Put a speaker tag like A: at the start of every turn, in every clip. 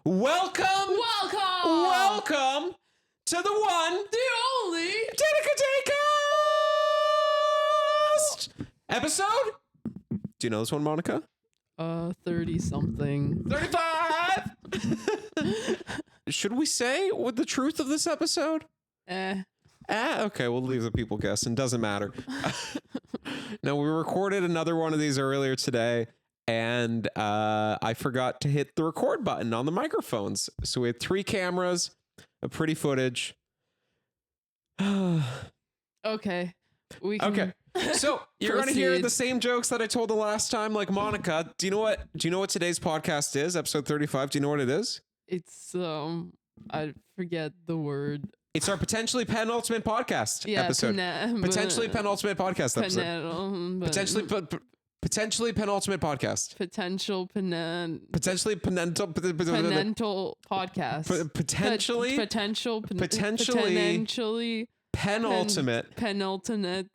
A: Welcome to the one,
B: the only
A: Danica Daycast episode. Do you know this one, Monica?
B: 30 something.
A: 35. Should we say what the truth of this episode? Okay, we'll leave the people guessing. Doesn't matter. No, we recorded another one of these earlier today, and I forgot to hit the record button on the microphones. So we had 3 cameras, a pretty footage.
B: Okay.
A: Okay. So you're going to hear the same jokes that I told the last time. Like, Monica, do you know what today's podcast is? Episode 35. Do you know what it is?
B: It's I forget the word.
A: It's our potentially penultimate podcast episode. Potentially penultimate podcast episode. Potentially penultimate podcast.
B: Potential penultimate podcast. Potentially penultimate.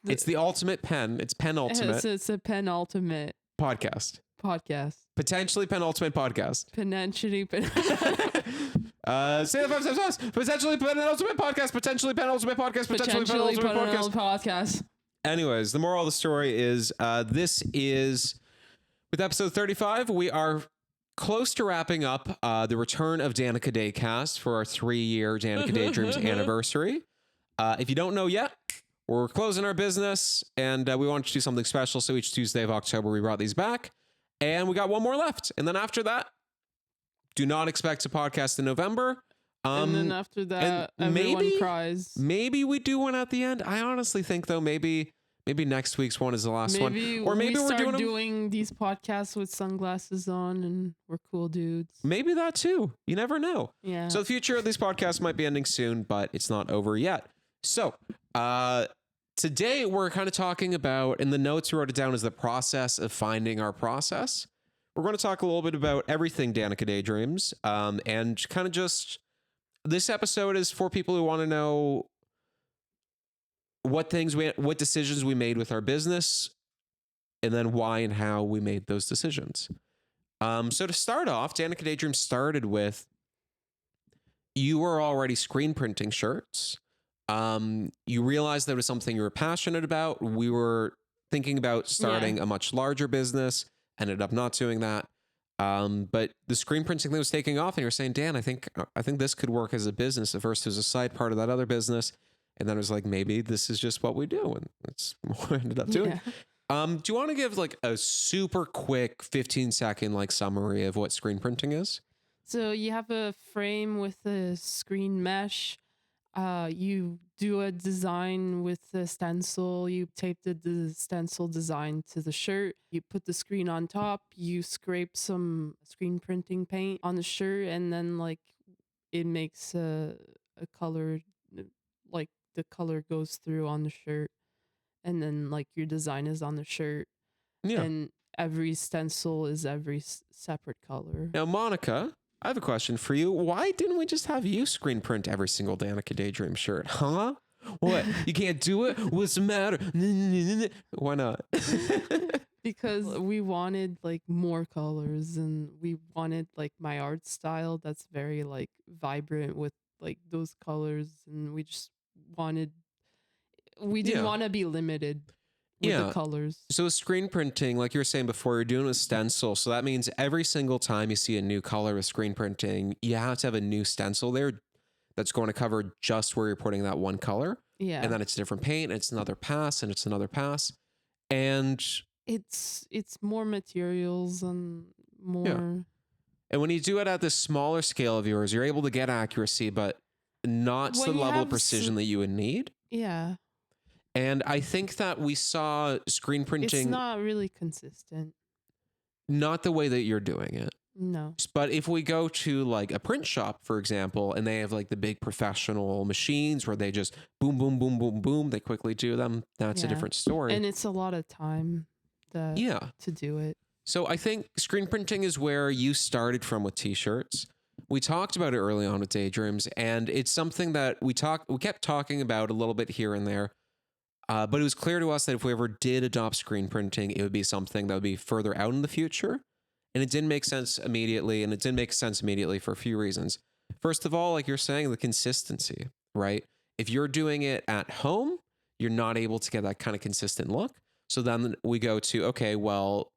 A: It's the ultimate pen. It's penultimate.
B: It's a penultimate
A: podcast. Potentially penultimate podcast. Say that 5 times fast. Potentially penultimate podcast. Potentially penultimate podcast. Potentially penultimate podcast. Anyways, the moral of the story is this is with episode 35. We are close to wrapping up the return of Danica Daycast for our 3-year Danica Daydreams anniversary. If you don't know yet, we're closing our business and we wanted to do something special. So each Tuesday of October, we brought these back and we got one more left. And then after that, do not expect a podcast in November.
B: And then after that, everyone cries.
A: Maybe we do one at the end. I honestly think though, maybe next week's one is the last one. Or maybe we're
B: doing these podcasts with sunglasses on and we're cool dudes.
A: Maybe that too. You never know.
B: Yeah.
A: So the future of these podcasts might be ending soon, but it's not over yet. So today we're kind of talking about, in the notes we wrote it down as the process of finding our process. We're going to talk a little bit about everything Danica Daydreams, and kind of just, this episode is for people who want to know what decisions we made with our business, and then why and how we made those decisions. So to start off, Danica Daydreams started with, you were already screen printing shirts. You realized that was something you were passionate about. We were thinking about starting a much larger business. Ended up not doing that. But the screen printing thing was taking off and you were saying, Dan, I think this could work as a business. At first it was a side part of that other business. And then it was like, maybe this is just what we do. And it's what I ended up doing. Yeah. Do you want to give like a super quick 15-second like summary of what screen printing is?
B: So you have a frame with a screen mesh. You do a design with the stencil. You tape the stencil design to the shirt. You put the screen on top. You scrape some screen printing paint on the shirt, and then like it makes a color, like the color goes through on the shirt, and then like your design is on the shirt. Yeah. And every stencil is every separate color.
A: Now, Monica, I have a question for you. Why didn't we just have you screen print every single Danica Daydream shirt? Huh? What? You can't do it? What's the matter? Why not?
B: Because we wanted like more colors, and we wanted like my art style that's very like vibrant with like those colors, and we didn't want to be limited with the colors.
A: So screen printing, like you were saying before, you're doing a stencil. So that means every single time you see a new color with screen printing, you have to have a new stencil there that's going to cover just where you're putting that one color.
B: Yeah.
A: And then it's different paint, and it's another pass, and it's another pass. And
B: it's more materials and more. Yeah.
A: And when you do it at this smaller scale of yours, you're able to get accuracy, but not to the level of precision that you would need.
B: Yeah.
A: And I think that we saw screen printing.
B: It's not really consistent.
A: Not the way that you're doing it.
B: No.
A: But if we go to like a print shop, for example, and they have like the big professional machines where they just boom, boom, boom, boom, boom, they quickly do them. That's a different story.
B: And it's a lot of time to do it.
A: So I think screen printing is where you started from with t-shirts. We talked about it early on with Daydreams, and it's something that we kept talking about a little bit here and there. But it was clear to us that if we ever did adopt screen printing, it would be something that would be further out in the future. And it didn't make sense immediately. And it didn't make sense immediately for a few reasons. First of all, like you're saying, the consistency, right? If you're doing it at home, you're not able to get that kind of consistent look. So then we go to, okay, well,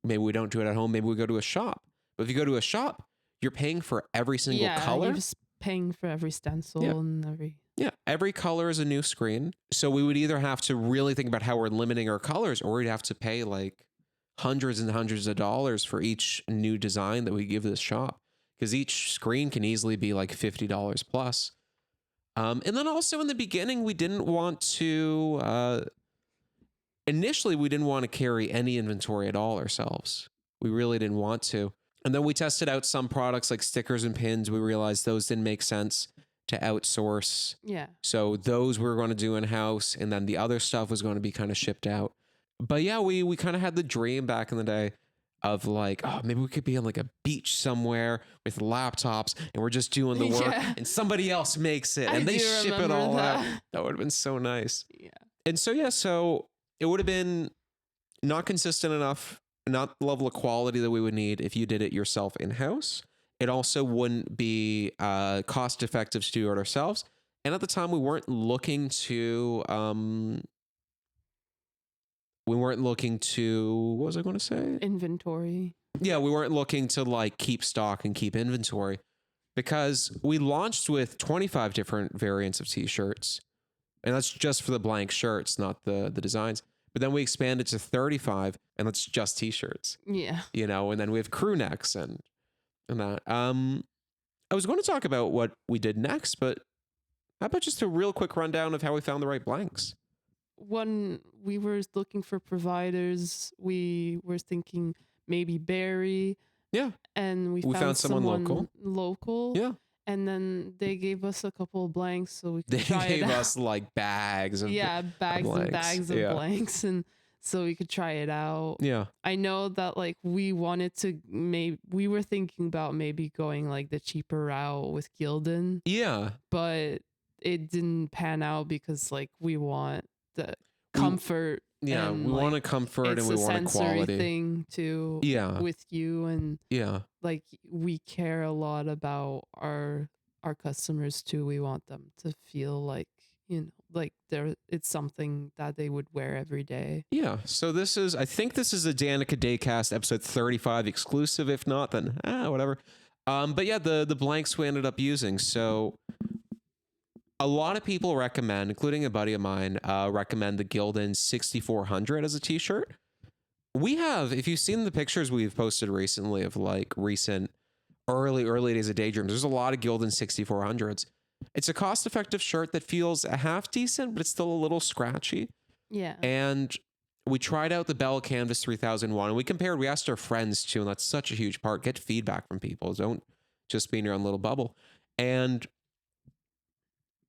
A: maybe we don't do it at home. Maybe we go to a shop. But if you go to a shop, you're paying for every single
B: Yeah,
A: color.
B: you're just paying for every stencil and every.
A: Yeah, every color is a new screen. So we would either have to really think about how we're limiting our colors, or we'd have to pay like hundreds and hundreds of dollars for each new design that we give this shop, because each screen can easily be like $50 plus. And then also in the beginning, we didn't want to, initially, we didn't want to carry any inventory at all ourselves. We really didn't want to. And then we tested out some products like stickers and pins. We realized those didn't make sense to outsource.
B: Yeah.
A: So those we were going to do in-house, and then the other stuff was going to be kind of shipped out. But yeah, we kind of had the dream back in the day of like, oh, maybe we could be on like a beach somewhere with laptops and we're just doing the work
B: Yeah.
A: and somebody else makes it and
B: I
A: they
B: do
A: ship it
B: remember
A: all out.
B: that.
A: That would have been so nice.
B: Yeah.
A: And so, yeah, so it would have been not consistent enough, not the level of quality that we would need if you did it yourself in-house. It also wouldn't be cost effective to do it ourselves. And at the time, we weren't looking to, what was I going to say?
B: Inventory.
A: Yeah, we weren't looking to like keep stock and keep inventory, because we launched with 25 different variants of t-shirts. And that's just for the blank shirts, not the designs. But then we expanded to 35, and that's just t-shirts,
B: Yeah.
A: and then we have crew necks and that. I was going to talk about what we did next, but how about just a real quick rundown of how we found the right blanks?
B: When we were looking for providers, we were thinking maybe Barry.
A: Yeah.
B: And we
A: found
B: found
A: someone
B: local.
A: Yeah.
B: And then they gave us a couple of blanks so we could
A: They
B: try it
A: gave
B: out.
A: us like bags of
B: bags
A: blanks.
B: and bags of
A: Yeah.
B: blanks, and so we could try it out.
A: Yeah.
B: I know that like we wanted to we were thinking about maybe going like the cheaper route with Gildan,
A: Yeah.
B: but it didn't pan out because like we want the comfort.
A: Yeah,
B: and,
A: we
B: like,
A: want a comfort and we
B: it's a
A: want a
B: sensory
A: quality
B: thing too.
A: Yeah.
B: With you, and
A: Yeah.
B: like we care a lot about our customers too. We want them to feel like like it's something that they would wear every day.
A: Yeah. So I think this is a Danica Daycast episode 35 exclusive. If not, then whatever. But yeah, the blanks we ended up using. So a lot of people recommend, including a buddy of mine, recommend the Gildan 6400 as a t-shirt. We have, if you've seen the pictures we've posted recently of like recent early days of Daydreams, there's a lot of Gildan 6400s. It's a cost-effective shirt that feels half decent, but it's still a little scratchy.
B: Yeah.
A: And we tried out the Bell Canvas 3001, and we asked our friends too, and that's such a huge part. Get feedback from people. Don't just be in your own little bubble. And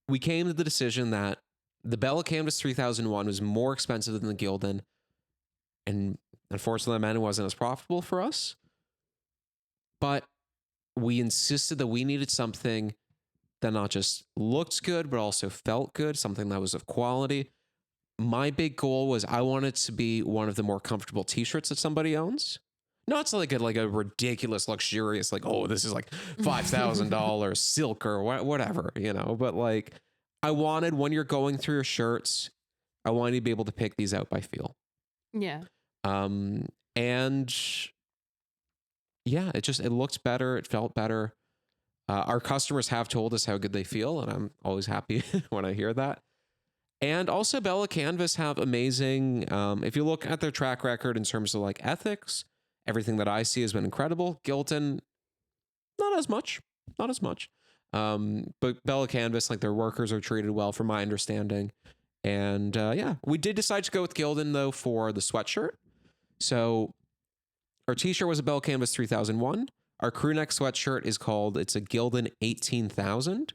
A: we came to the decision that the Bell Canvas 3001 was more expensive than the Gildan, and unfortunately, that meant it wasn't as profitable for us. But we insisted that we needed something that not just looked good, but also felt good, something that was of quality. My big goal was I wanted to be one of the more comfortable t-shirts that somebody owns. Not like a ridiculous, luxurious, like, oh, this is like $5,000 silk or whatever, But like, I wanted, when you're going through your shirts, I wanted you to be able to pick these out by feel.
B: Yeah.
A: And yeah, it looked better. It felt better. Our customers have told us how good they feel, and I'm always happy when I hear that. And also, Bella Canvas have amazing, if you look at their track record in terms of like ethics, everything that I see has been incredible. Gildan, not as much. But Bella Canvas, like their workers are treated well from my understanding. And yeah, we did decide to go with Gildan though for the sweatshirt. So our t-shirt was a Bell Canvas 3001. Our crew neck sweatshirt it's a Gildan 18,000.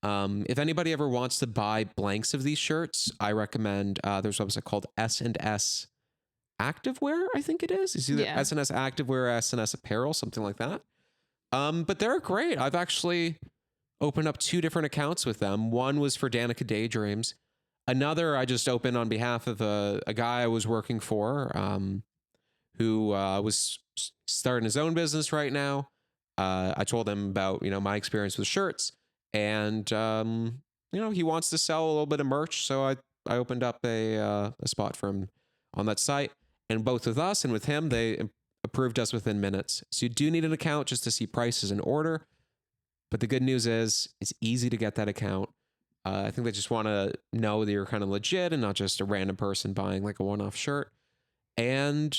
A: If anybody ever wants to buy blanks of these shirts, I recommend, there's a website called S&S Activewear, I think it is. It's either S&S Activewear or S&S Apparel, something like that. But they're great. I've actually opened up 2 different accounts with them. One was for Danica Daydreams. Another I just opened on behalf of a guy I was working for, who was starting his own business right now. I told him about, my experience with shirts, and he wants to sell a little bit of merch. So I opened up a spot for him on that site, and both with us and with him, they approved us within minutes. So you do need an account just to see prices and order. But the good news is it's easy to get that account. I think they just want to know that you're kind of legit and not just a random person buying like a one-off shirt. And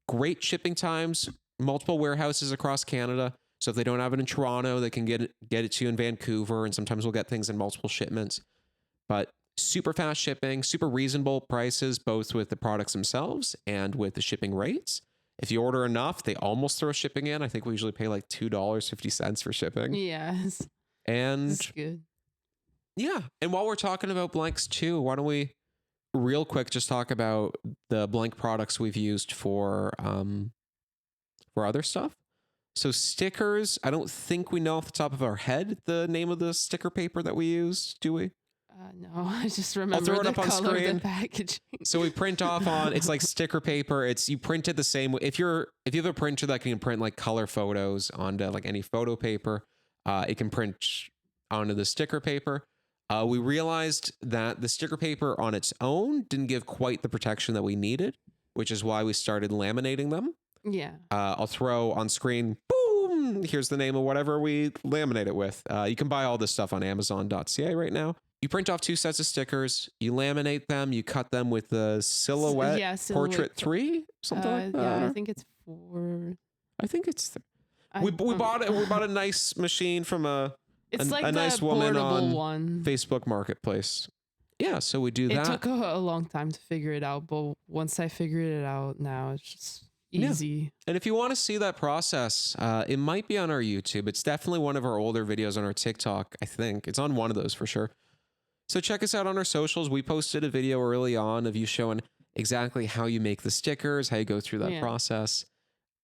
A: great shipping times, multiple warehouses across Canada. So if they don't have it in Toronto, they can get it to you in Vancouver, and sometimes we'll get things in multiple shipments. But super fast shipping, super reasonable prices, both with the products themselves and with the shipping rates. If you order enough, they almost throw shipping in. I think we usually pay like $2.50 for shipping.
B: Yes.
A: And
B: That's good.
A: Yeah. And while we're talking about blanks too, why don't we real quick just talk about the blank products we've used for other stuff. So stickers, I don't think we know off the top of our head the name of the sticker paper that we use, do we?
B: No, I just remember
A: throw it
B: the
A: up on
B: color of
A: screen.
B: the packaging.
A: So we print off on, it's like sticker paper. You print it the same way. If you have a printer that can print like color photos onto like any photo paper, it can print onto the sticker paper. We realized that the sticker paper on its own didn't give quite the protection that we needed, which is why we started laminating them.
B: Yeah.
A: I'll throw on screen, boom, here's the name of whatever we laminate it with. You can buy all this stuff on Amazon.ca right now. You print off 2 sets of stickers, you laminate them, you cut them with the Silhouette, Portrait 3, something like that.
B: Yeah, I think it's 4.
A: I think it's... We bought a nice machine from
B: it's like
A: a nice woman on
B: one.
A: Facebook Marketplace. Yeah, so we do that.
B: It took a long time to figure it out, but once I figured it out, now it's just easy.
A: Yeah. And if you want to see that process, it might be on our YouTube. It's definitely one of our older videos on our TikTok, I think. It's on one of those for sure. So check us out on our socials. We posted a video early on of you showing exactly how you make the stickers, how you go through that process.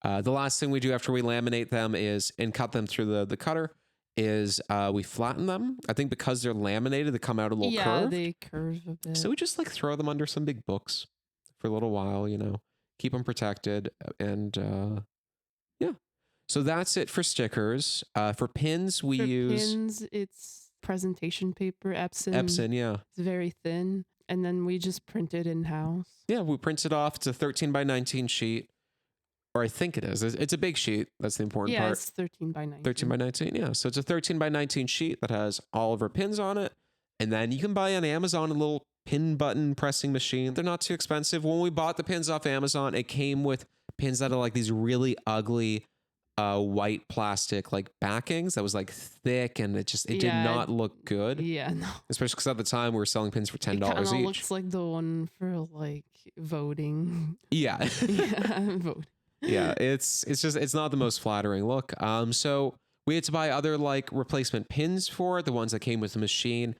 A: The last thing we do after we laminate them and cut them through the cutter is we flatten them. I think because they're laminated, they come out a little curved.
B: Yeah, they curve a bit.
A: So we just like throw them under some big books for a little while, keep them protected. And so that's it for stickers. For pins, we use...
B: pins, it's presentation paper, Epson.
A: Epson, yeah.
B: It's very thin. And then we just print it in-house.
A: Yeah, we print it off. It's a 13 by 19 sheet. Or I think it is. It's a big sheet. That's the important part.
B: Yeah, it's 13 by 19.
A: 13 by 19, yeah. So it's a 13 by 19 sheet that has all of our pins on it. And then you can buy on Amazon a little pin button pressing machine. They're not too expensive. When we bought the pins off Amazon, it came with pins that are like these really ugly white plastic like backings that was like thick, and it did not look good.
B: Yeah, no.
A: Especially because at the time we were selling pins for $10 each.
B: It looks like the one for like voting.
A: Yeah.
B: Yeah, vote.
A: Yeah, it's not the most flattering look. So we had to buy other like replacement pins for it, the ones that came with the machine.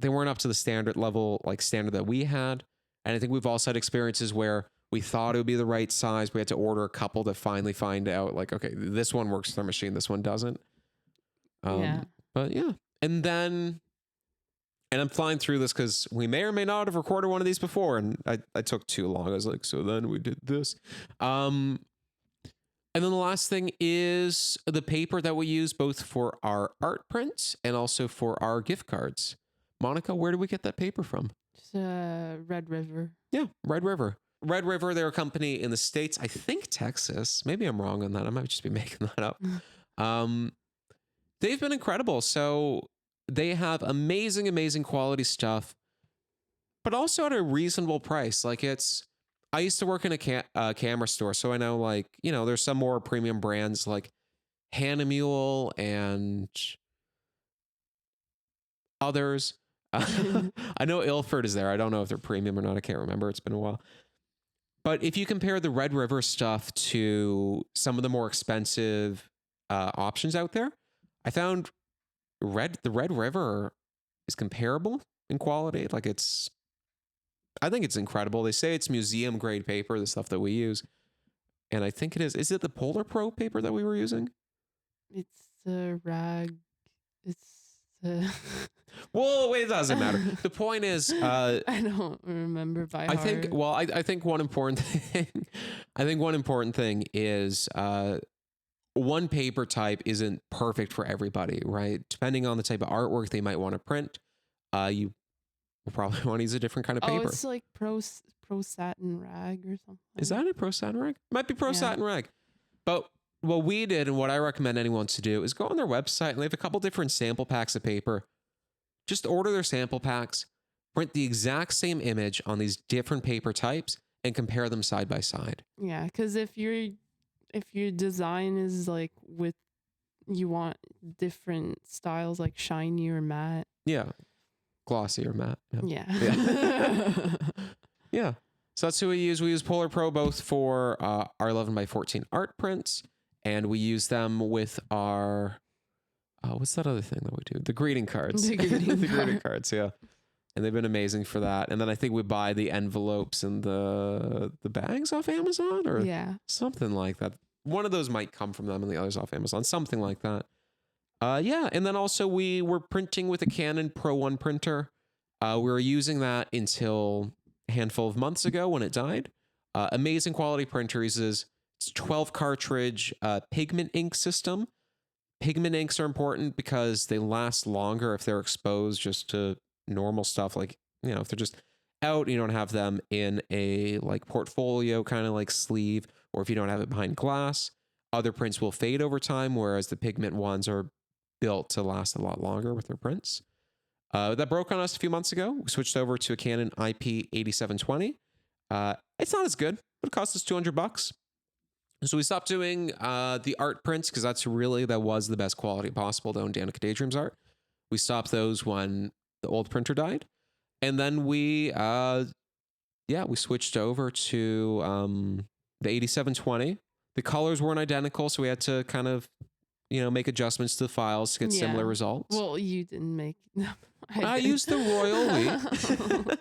A: They weren't up to the standard that we had. And I think we've also had experiences where we thought it would be the right size. We had to order a couple to finally find out like, okay, this one works with our machine, this one doesn't. But yeah. And then, and I'm flying through this because we may or may not have recorded one of these before, and I took too long. I was like, so then we did this. And then the last thing is the paper that we use both for our art prints and also for our gift cards. Monica, where do we get that paper from?
B: It's Red River.
A: Yeah, Red River. Red River, they're a company in the States, I think Texas. Maybe I'm wrong on that. I might just be making that up. They've been incredible. So they have amazing, amazing quality stuff, but also at a reasonable price. Like I used to work in a camera store, so I know like, there's some more premium brands like Hahnemühle and others. I know Ilford is there. I don't know if they're premium or not. I can't remember. It's been a while. But if you compare the Red River stuff to some of the more expensive options out there, I found the Red River is comparable in quality. Like I think it's incredible. They say it's museum grade paper, the stuff that we use. And I think it is. Is it the Polar Pro paper that we were using?
B: It's the rag. It's
A: Well, it doesn't matter. The point is,
B: I don't remember by
A: I
B: heart.
A: think, well, I think one important thing, I think one important thing is, one paper type isn't perfect for everybody, right? Depending on the type of artwork they might want to print, you will probably want to use a different kind of
B: Oh,
A: paper.
B: it's like pro satin rag or something.
A: Is that a pro satin rag? Might be pro
B: Yeah.
A: satin rag. But what we did and what I recommend anyone to do is go on their website and they have a couple different sample packs of paper. Just order their sample packs, print the exact same image on these different paper types and compare them side by side.
B: Yeah, because if your design is like with you want different styles like shiny or matte.
A: Yeah. Glossy or matte.
B: Yeah.
A: Yeah. Yeah. So that's who we use. We use Polar Pro both for our 11 by 14 art prints, and we use them with our what's that other thing that we do? The greeting cards.
B: The greeting
A: The greeting cards, yeah. And they've been amazing for that. And then I think we buy the envelopes and the bags off Amazon or
B: Yeah.
A: something like that. One of those might come from them and the others off Amazon, something like that. Yeah, and then also we were printing with a Canon Pro 1 printer. We were using that until a handful of months ago when it died. Amazing quality printer. Uses 12 cartridge pigment ink system. Pigment inks are important because they last longer if they're exposed just to normal stuff. Like, you know, if they're just out, you don't have them in a like portfolio kind of like sleeve, or if you don't have it behind glass, other prints will fade over time, whereas the pigment ones are built to last a lot longer with their prints. That broke on us a few months ago. We switched over to a Canon IP 8720. It's not as good, but it cost us $200. So we stopped doing the art prints because that was the best quality possible to own Danica Daydreams art. We stopped those when the old printer died. And then we switched over to the 8720. The colors weren't identical, so we had to kind of, make adjustments to the files to get similar results.
B: Well, you didn't make.
A: I used the Royal Wheat.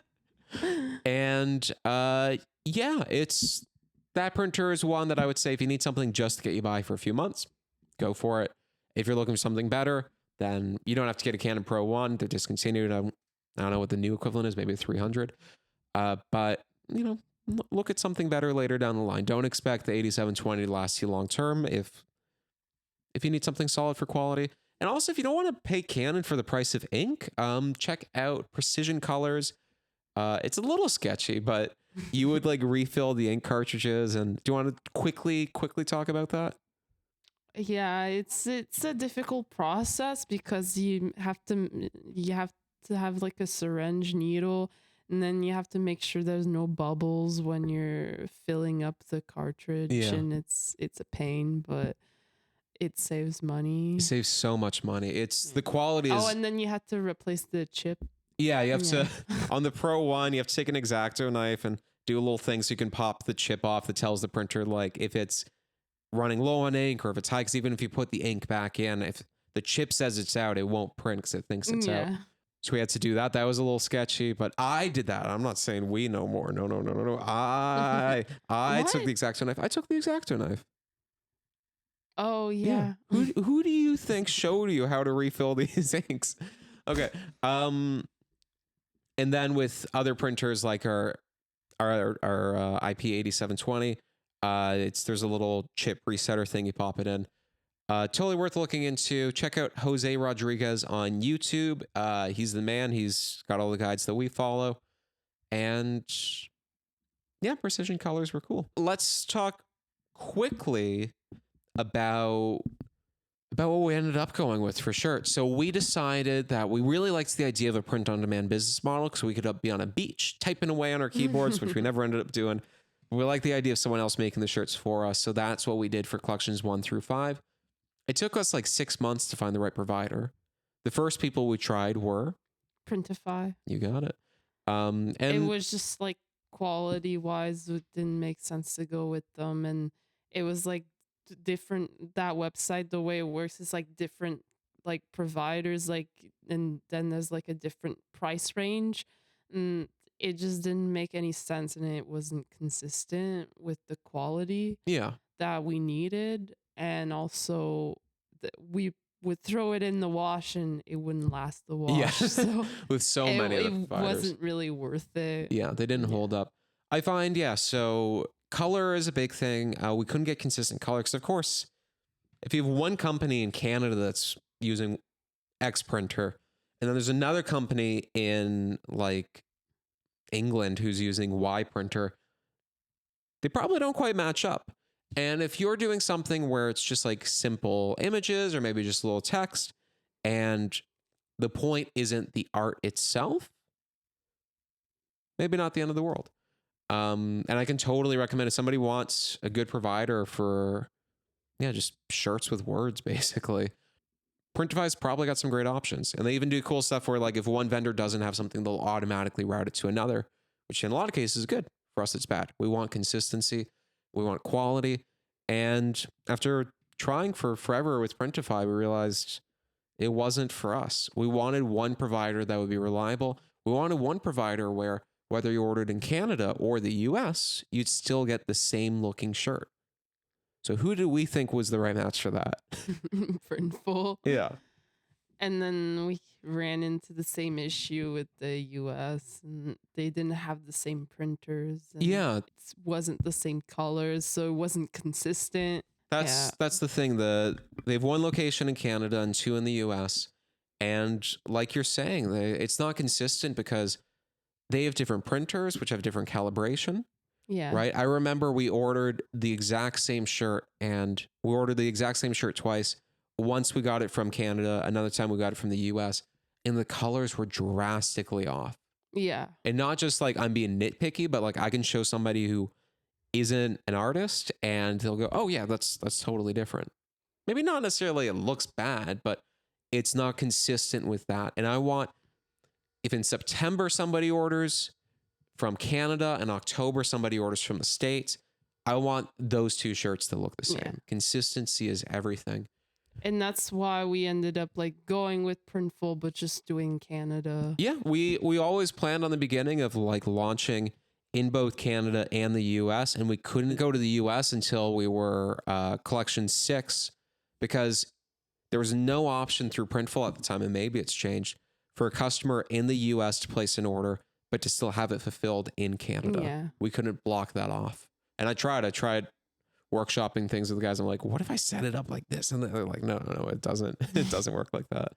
A: And that printer is one that I would say if you need something just to get you by for a few months, go for it. If you're looking for something better, then you don't have to get a Canon Pro 1. They're discontinued. I don't know what the new equivalent is, maybe 300. But, look at something better later down the line. Don't expect the 8720 to last you long term if you need something solid for quality. And also, if you don't want to pay Canon for the price of ink, check out Precision Colors. It's a little sketchy, but you would like refill the ink cartridges. And do you want to quickly talk about that?
B: Yeah, it's a difficult process because you have to have like a syringe needle, and then you have to make sure there's no bubbles when you're filling up the cartridge.
A: Yeah.
B: And it's a pain, but it saves money.
A: It saves so much money. It's the quality is.
B: Oh, and then you have to replace the chip.
A: Yeah, you have to on the Pro 1, you have to take an X-Acto knife and do a little thing so you can pop the chip off that tells the printer like if it's running low on ink or if it's high, because even if you put the ink back in, if the chip says it's out, it won't print because it thinks it's out. So we had to do that. That was a little sketchy, but I did that. I'm not saying we no more. No. I took the X-Acto knife. I took the X-Acto knife.
B: Oh yeah.
A: Who do you think showed you how to refill these inks? Okay. And then with other printers like our IP 8720, there's a little chip resetter thing. You pop it in. Totally worth looking into. Check out Jose Rodriguez on YouTube. He's the man. He's got all the guides that we follow. And yeah, Precision Colors were cool. Let's talk quickly about what we ended up going with for sure. So we decided that we really liked the idea of a print-on-demand business model because we could be on a beach typing away on our keyboards, which we never ended up doing. We like the idea of someone else making the shirts for us. So that's what we did for collections 1 through 5. It took us like 6 months to find the right provider. The first people we tried were
B: Printify.
A: You got it. And
B: it was just like quality wise, it didn't make sense to go with them. And it was like different, that website, the way it works is like different like providers, like, and then there's like a different price range, and it just didn't make any sense, and it wasn't consistent with the quality
A: yeah,
B: that we needed. And also we would throw it in the wash and it wouldn't last the wash.
A: Yeah.
B: So
A: With so many of the
B: it
A: providers.
B: wasn't really worth it.
A: Yeah, they didn't hold up. I find, so color is a big thing. We couldn't get consistent color because, of course, if you have one company in Canada that's using X printer, and then there's another company in like England who's using Y printer, they probably don't quite match up. And if you're doing something where it's just like simple images or maybe just a little text, and the point isn't the art itself, maybe not the end of the world. And I can totally recommend if somebody wants a good provider for, just shirts with words, basically. Printify's probably got some great options. And they even do cool stuff where, like, if one vendor doesn't have something, they'll automatically route it to another, which in a lot of cases is good. For us, it's bad. We want consistency. We want quality. And after trying for forever with Printify, we realized it wasn't for us. We wanted one provider that would be reliable. We wanted one provider where, whether you ordered in Canada or the US, you'd still get the same looking shirt. So who do we think was the right match for that?
B: Printful.
A: Yeah.
B: And then we ran into the same issue with the US, and they didn't have the same printers. And
A: Yeah.
B: it wasn't the same colors, so it wasn't consistent.
A: That's the thing. They have one location in Canada and two in the US. And like you're saying, it's not consistent because they have different printers, which have different calibration.
B: Yeah.
A: Right. I remember we ordered the exact same shirt, and we ordered the exact same shirt twice. Once we got it from Canada, another time we got it from the US, and the colors were drastically off.
B: Yeah.
A: And not just like I'm being nitpicky, but like I can show somebody who isn't an artist and they'll go, oh yeah, that's totally different. Maybe not necessarily it looks bad, but it's not consistent with that. And I want, if in September somebody orders from Canada and October somebody orders from the States, I want those two shirts to look the same.
B: Yeah.
A: Consistency is everything.
B: And that's why we ended up like going with Printful, but just doing Canada.
A: Yeah, we always planned on the beginning of like launching in both Canada and the US, and we couldn't go to the US until we were collection 6 because there was no option through Printful at the time, and maybe it's changed, for a customer in the US to place an order but to still have it fulfilled in Canada.
B: Yeah.
A: We couldn't block that off. And I tried workshopping things with the guys. I'm like, what if I set it up like this? And they're like, no, it doesn't. It doesn't work like that.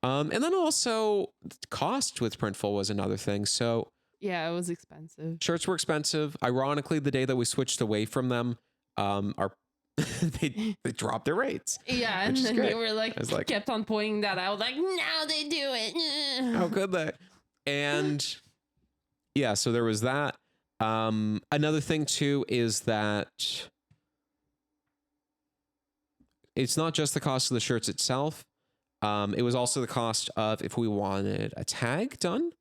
A: And then also cost with Printful was another thing. So
B: yeah, it was expensive.
A: Shirts were expensive. Ironically, the day that we switched away from them, they dropped their rates.
B: Yeah, and then
A: they
B: were like, kept on pointing that out, like, now they do it.
A: How could they? And yeah, so there was that. Another thing too is that it's not just the cost of the shirts itself. It was also the cost of if we wanted a tag done.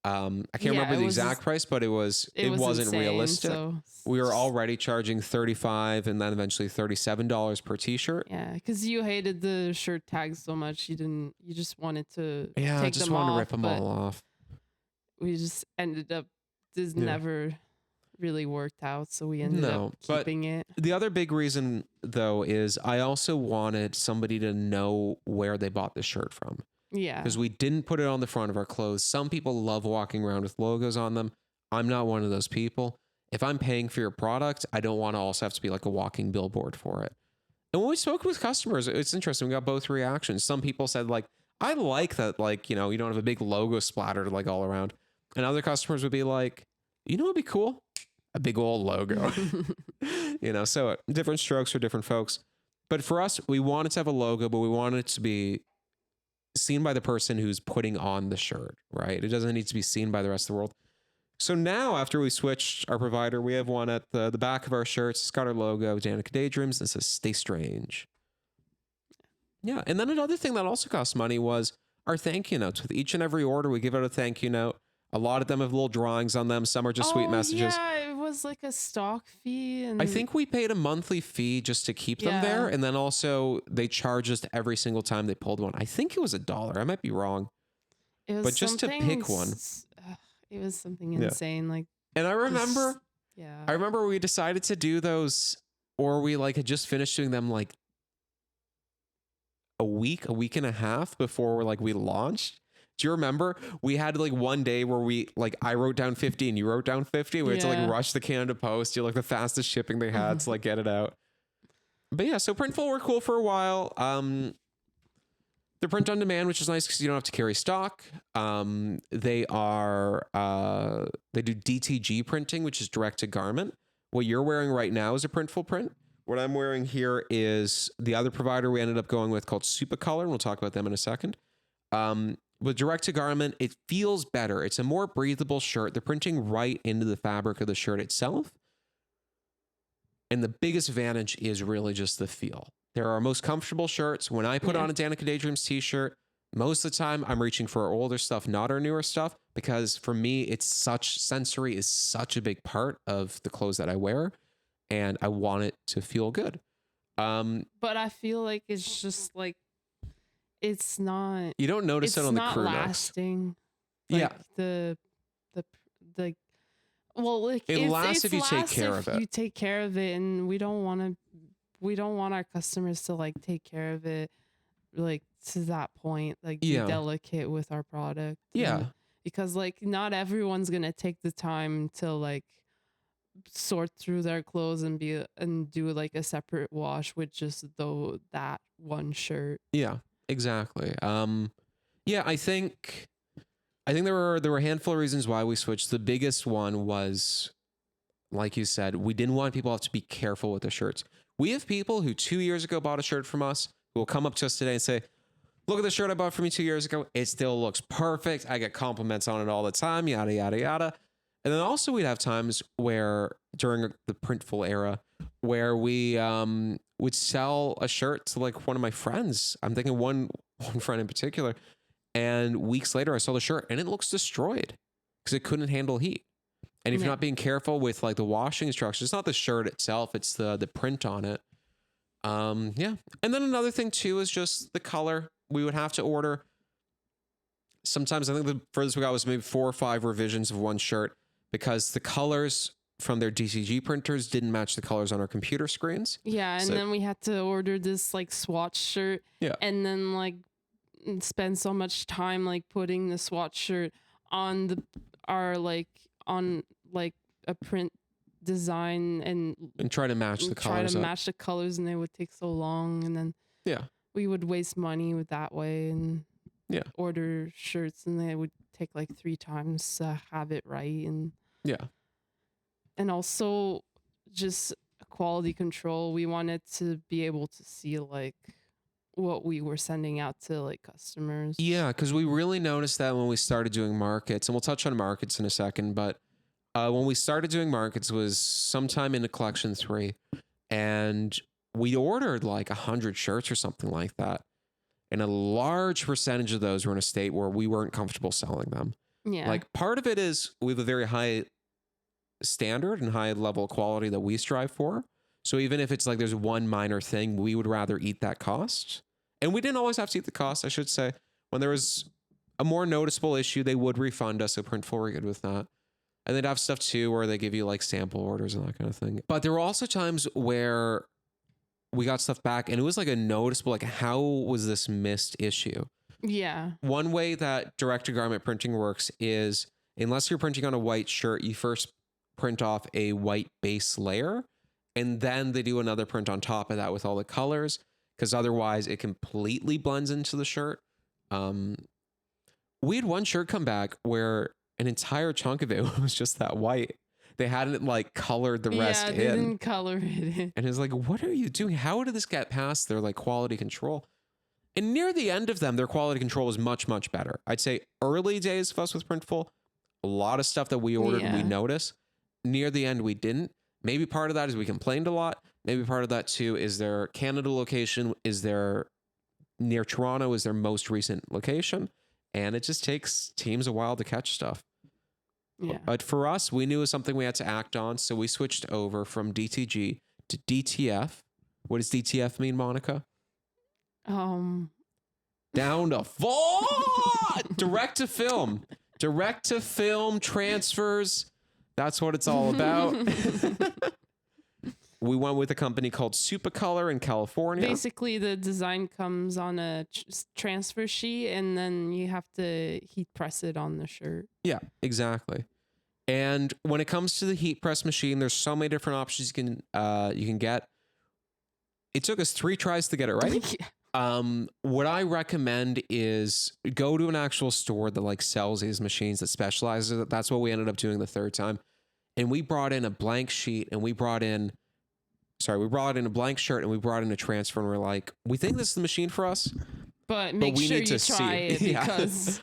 A: I can't remember the exact price, but it wasn't
B: insane,
A: realistic.
B: So
A: we were already charging $35 and then eventually $37 per t-shirt.
B: Yeah, because you hated the shirt tags so much, you just wanted to
A: I just wanted to rip them all off.
B: We just ended up never really worked out, so we ended up keeping it.
A: The other big reason though is I also wanted somebody to know where they bought the shirt from.
B: Yeah.
A: Because we didn't put it on the front of our clothes. Some people love walking around with logos on them. I'm not one of those people. If I'm paying for your product, I don't want to also have to be like a walking billboard for it. And when we spoke with customers, it's interesting. We got both reactions. Some people said like, I like that, like, you don't have a big logo splattered like all around. And other customers would be like, what'd be cool? A big old logo. So different strokes for different folks. But for us, we wanted to have a logo, but we wanted it to be seen by the person who's putting on the shirt, right? It doesn't need to be seen by the rest of the world. So now, after we switched our provider, we have one at the back of our shirts. It's got our logo, Danica Daydreams. It says "Stay Strange." Yeah, and then another thing that also cost money was our thank you notes. With each and every order, we give out a thank you note. A lot of them have little drawings on them. Some are just sweet messages.
B: Yeah, it was like a stock fee. And
A: I think we paid a monthly fee just to keep them there. And then also they charged us every single time they pulled one. I think it was $1. I might be wrong.
B: It was
A: but just to pick one.
B: It was something insane. Like,
A: and I remember,
B: I
A: remember we decided to do those, or we like had just finished doing them like a week and a half before like we launched. Do you remember we had like one day where we like I wrote down 50 and you wrote down 50. We had to like rush the Canada Post. You're like the fastest shipping they had to like get it out. But yeah, so Printful were cool for a while. They're print on demand, which is nice because you don't have to carry stock. They do DTG printing, which is direct to garment. What you're wearing right now is a Printful print. What I'm wearing here is the other provider we ended up going with called Supercolor, and we'll talk about them in a second. With direct to garment, it feels better. It's a more breathable shirt. They're printing right into the fabric of the shirt itself. And the biggest advantage is really just the feel. They're our most comfortable shirts. When I put on a Danica Daydreams t-shirt, most of the time I'm reaching for our older stuff, not our newer stuff, because for me, sensory is such a big part of the clothes that I wear, and I want it to feel good.
B: But I feel like it's just like, it's not.
A: You don't notice it on the crew necks.
B: It's not lasting. Like it lasts if you take care of it. You take care of it, and we don't want our customers to like take care of it, like to that point, like be delicate with our product.
A: Yeah,
B: because like not everyone's gonna take the time to like sort through their clothes and do like a separate wash with just that one shirt.
A: Yeah, exactly. I think there were a handful of reasons why we switched. The biggest one was, like you said, we didn't want people to have to be careful with their shirts. We have people who 2 years ago bought a shirt from us who will come up to us today and say, look at the shirt I bought from you 2 years ago. It still looks perfect. I get compliments on it all the time, yada, yada, yada. And then also we'd have times where during the Printful era where we would sell a shirt to like one of my friends. I'm thinking one friend in particular. And weeks later I saw the shirt and it looks destroyed because it couldn't handle heat. And if you're not being careful with like the washing instructions, it's not the shirt itself, it's the print on it. And then another thing too is just the color. We would have to order. Sometimes I think the furthest we got was maybe 4 or 5 revisions of one shirt because the colors from their DCG printers didn't match the colors on our computer screens.
B: Yeah, and then we had to order this like swatch shirt. Yeah. And then like spend so much time like putting the swatch shirt on a print design and try to match the colors, and they would take so long, and then we would waste money with that way, and order shirts and they would take like 3 times to have it right, and also just quality control. We wanted to be able to see like what we were sending out to like customers.
A: Yeah, because we really noticed that when we started doing markets, and we'll touch on markets in a second, but when we started doing markets was sometime into collection 3, and we ordered like 100 shirts or something like that. And a large percentage of those were in a state where we weren't comfortable selling them. Yeah. Like part of it is we have a very high standard and high level of quality that we strive for. So even if it's like there's one minor thing, we would rather eat that cost. And we didn't always have to eat the cost, I should say. When there was a more noticeable issue, they would refund us. So Printful were good with that. And they'd have stuff too where they give you like sample orders and that kind of thing. But there were also times where we got stuff back and it was like a noticeable, like, how was this missed issue? Yeah. One way that direct to garment printing works is unless you're printing on a white shirt, you first print off a white base layer and then they do another print on top of that with all the colors, because otherwise it completely blends into the shirt. We had one shirt come back where an entire chunk of it was just that white. They hadn't like colored the rest in. Yeah, they didn't color it in. And it's like, what are you doing? How did this get past their like quality control? And near the end of them, their quality control was much, much better. I'd say early days of us with Printful, a lot of stuff that we ordered we noticed. Near the end, we didn't. Maybe part of that is we complained a lot. Maybe part of that too is their Canada location is their near Toronto is their most recent location. And it just takes teams a while to catch stuff. Yeah. But for us, we knew it was something we had to act on. So we switched over from DTG to DTF. What does DTF mean, Monica? Down to full direct to film. Direct to film transfers. That's what it's all about. we went with a company called Supercolor in California.
B: Basically, the design comes on a transfer sheet, and then you have to heat press it on the shirt.
A: Yeah, exactly. And when it comes to the heat press machine, there's so many different options you can get. It took us 3 tries to get it right. What I recommend is go to an actual store that like sells these machines, that specializes in it. That's what we ended up doing the 3rd time. And we brought in a blank sheet, and we brought in a blank shirt, and we brought in a transfer, and we're like, we think this is the machine for us,
B: but make
A: we
B: sure
A: need
B: you
A: to
B: try
A: see
B: it because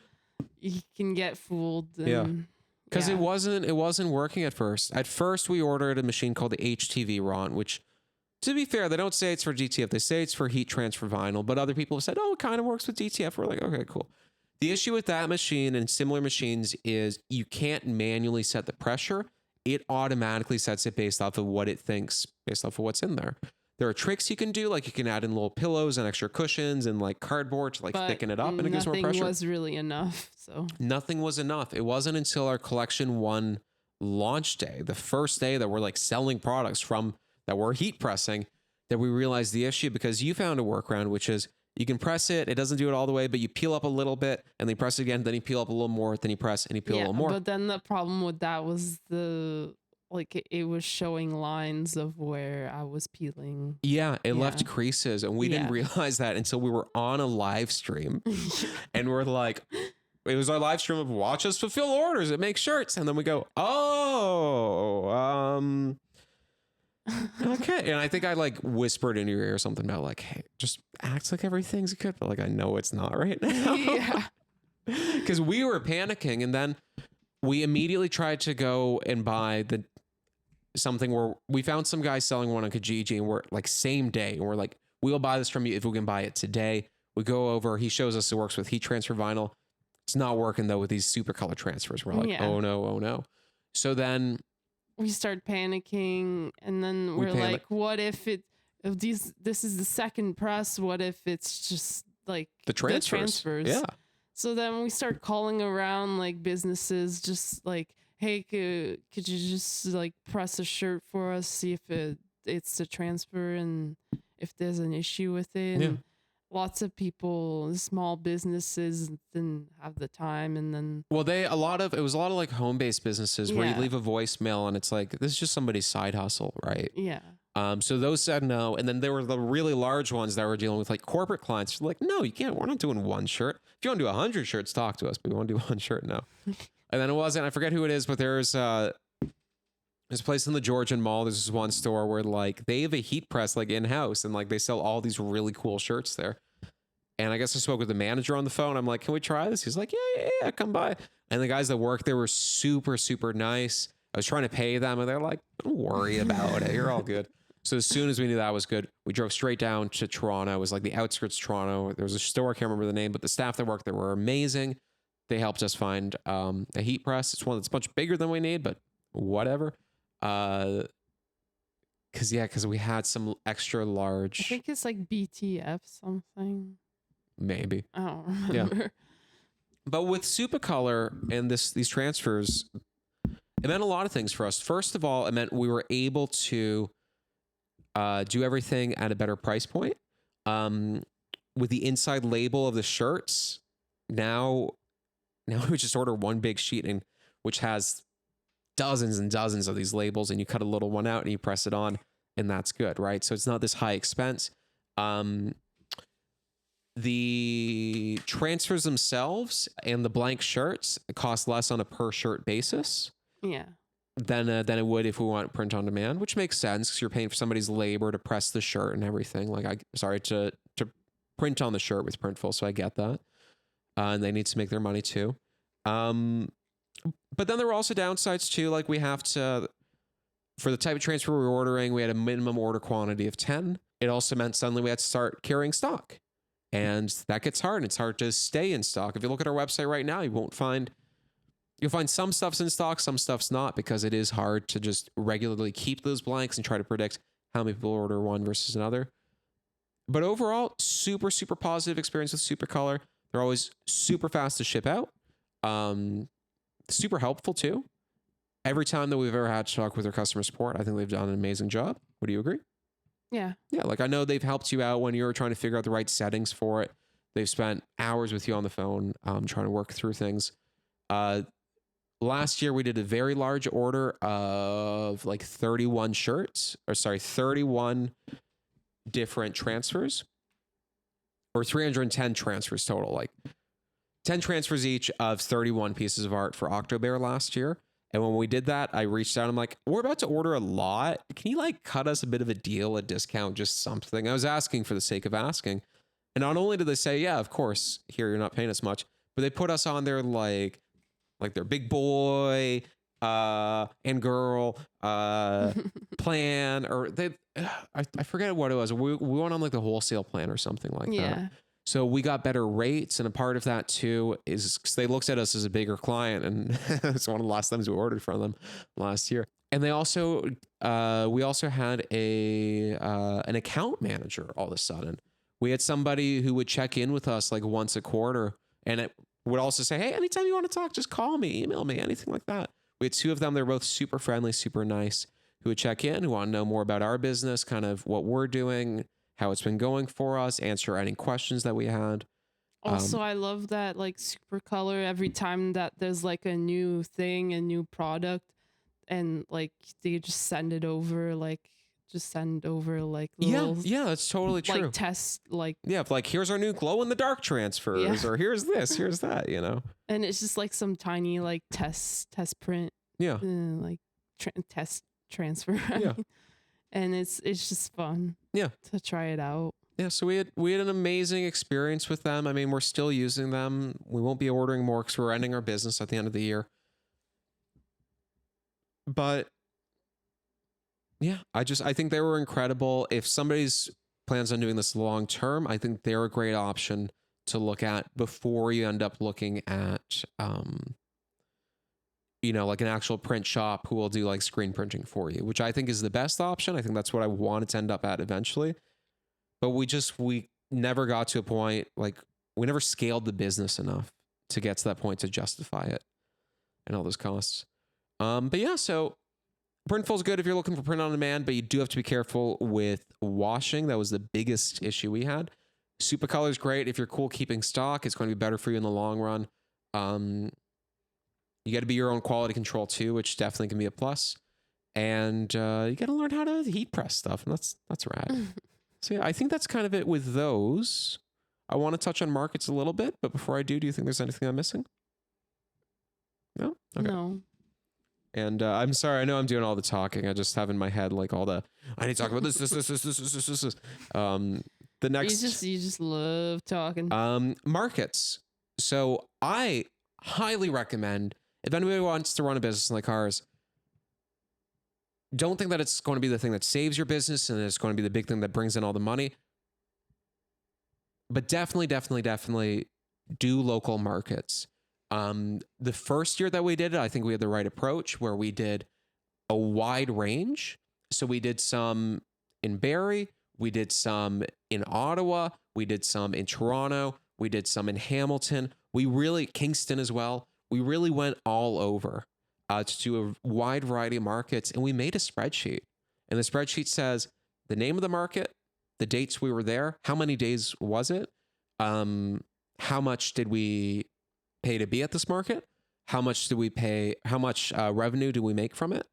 B: you can get fooled. And,
A: because it wasn't working at first. At first, we ordered a machine called the HTV Ron, which, to be fair, they don't say it's for DTF. They say it's for heat transfer vinyl, but other people have said, oh, it kind of works with DTF. We're like, okay, cool. The issue with that machine and similar machines is you can't manually set the pressure. It automatically sets it based off of what it thinks, based off of what's in there. There are tricks you can do, like you can add in little pillows and extra cushions and like cardboard to like thicken it up, and it gives more pressure.
B: Nothing was really enough. So
A: nothing was enough. It wasn't until our collection 1 launch day, the first day that we're like selling products from that we're heat pressing, that we realized the issue, because you found a workaround, which is you can press it. It doesn't do it all the way, but you peel up a little bit and then you press it again. Then you peel up a little more. Then you press and you peel a little more.
B: But then the problem with that was it was showing lines of where I was peeling.
A: Yeah, it left creases, and we didn't realize that until we were on a live stream. And we're like, it was our live stream of watch us fulfill orders and make shirts. And then we go, okay. And I think I like whispered in your ear something about like, hey, just act like everything's good. But like, I know it's not right now.
B: Yeah.
A: Because we were panicking, and then we immediately tried to go and buy something where we found some guy selling one on Kijiji, and we're like same day, and we're like, we'll buy this from you if we can buy it today. We go over, he shows us it works with heat transfer vinyl. It's not working though with these Supercolor transfers. We're like, oh no. So then
B: we start panicking, and then we're like, what if this is the second press? What if it's just like
A: the transfers? Yeah.
B: So then we start calling around like businesses, just like, hey, could you just like press a shirt for us, see if it's the transfer and if there's an issue with it. And lots of people, small businesses, didn't have the time, and then
A: it was a lot of like home-based businesses where you leave a voicemail and it's like, this is just somebody's side hustle, right?
B: Yeah.
A: So those said no, and then there were the really large ones that were dealing with like corporate clients. Like, no, you can't. We're not doing 1 shirt. If you want to do 100 shirts, talk to us. But we want to do 1 shirt now. And then it wasn't. I forget who it is, but there's a place in the Georgian Mall. There's this one store where like they have a heat press like in house, and like they sell all these really cool shirts there. And I guess I spoke with the manager on the phone. I'm like, can we try this? He's like, yeah, come by. And the guys that work there were super, super nice. I was trying to pay them, and they're like, don't worry about it. You're all good. So as soon as we knew that was good, we drove straight down to Toronto. It was like the outskirts of Toronto. There was a store, I can't remember the name, but the staff that worked there were amazing. They helped us find a heat press. It's one that's much bigger than we need, but whatever. Because we had some extra large.
B: I think it's like BTF something.
A: Maybe.
B: I don't remember.
A: Yeah. But with Supercolor and these transfers, it meant a lot of things for us. First of all, it meant we were able to do everything at a better price point. With the inside label of the shirts, now we just order one big sheet, which has dozens and dozens of these labels, and you cut a little one out and you press it on, and that's good, right? So it's not this high expense. The transfers themselves and the blank shirts cost less on a per shirt basis.
B: Yeah.
A: Than it would if we want print on demand, which makes sense because you're paying for somebody's labor to press the shirt and everything. Like, to print on the shirt with Printful, so I get that. And they need to make their money too. But then there were also downsides too. Like, we have to, for the type of transfer we were ordering, we had a minimum order quantity of 10. It also meant suddenly we had to start carrying stock. And that gets hard. It's hard to stay in stock. If you look at our website right now, you'll find some stuff's in stock, some stuff's not, because it is hard to just regularly keep those blanks and try to predict how many people order one versus another. But overall, super, super positive experience with Supercolor. They're always super fast to ship out. Super helpful too. every time that we've ever had to talk with their customer support, I think they've done an amazing job. Would you agree?
B: Yeah.
A: Yeah, like I know they've helped you out when you were trying to figure out the right settings for it. They've spent hours with you on the phone trying to work through things. Last year, we did a very large order of like 31 shirts, 31 different transfers, or 310 transfers total, like 10 transfers each of 31 pieces of art for October last year. And when we did that, I reached out. I'm like, we're about to order a lot. Can you like cut us a bit of a deal, a discount, just something? I was asking for the sake of asking. And not only did they say, yeah, of course, here, you're not paying us much, but they put us on their like their big boy and girl plan, or they I forget what it was. We went on like the wholesale plan or something like that.
B: Yeah.
A: So we got better rates, and a part of that too is because they looked at us as a bigger client, and it's one of the last times we ordered from them last year. And they also we also had an account manager all of a sudden. We had somebody who would check in with us like once a quarter, and it would also say, hey, anytime you want to talk, just call me, email me, anything like that. We had two of them. They're both super friendly, super nice, who would check in, who want to know more about our business, kind of what we're doing, how it's been going for us, answer any questions that we had.
B: Also, I love that like super color every time that there's like a new thing, a new product, and like they just send it over, like little
A: Yeah, that's totally true.
B: like test like
A: Yeah, like here's our new glow in the dark transfers, or here's this, here's that, you know.
B: and it's just like some tiny like test print,
A: Yeah,
B: like test transfer. I
A: Yeah.
B: mean. And it's just fun.
A: Yeah.
B: To try it out.
A: Yeah, so we had an amazing experience with them. I mean, we're still using them. We won't be ordering more because we're ending our business at the end of the year. But yeah, I think they were incredible. If somebody's plans on doing this long term, I think they're a great option to look at before you end up looking at like an actual print shop who will do like screen printing for you, which I think is the best option. I think that's what I wanted to end up at eventually. But we never got to a point, like we never scaled the business enough to get to that point to justify it and all those costs. But yeah, so Printful's good if you're looking for print on demand, but you do have to be careful with washing. That was the biggest issue we had. Supercolor's great if you're cool keeping stock. It's going to be better for you in the long run. You got to be your own quality control too, which definitely can be a plus. And you got to learn how to heat press stuff, and that's rad. So yeah, I think that's kind of it with those. I want to touch on markets a little bit, but before I do you think there's anything I'm missing? No? Okay.
B: No.
A: And I'm sorry, I know I'm doing all the talking. I just have in my head like all the, I need to talk about this. The next,
B: you just love talking.
A: markets. So I highly recommend, if anybody wants to run a business like ours, don't think that it's going to be the thing that saves your business and it's going to be the big thing that brings in all the money. But definitely do local markets. The first year that we did it, I think we had the right approach where we did a wide range. So we did some in Barrie, we did some in Ottawa, we did some in Toronto, we did some in Hamilton. Kingston as well. We really went all over to do a wide variety of markets, and we made a spreadsheet. And the spreadsheet says the name of the market, the dates we were there, how many days was it, how much did we pay to be at this market, how much revenue do we make from it,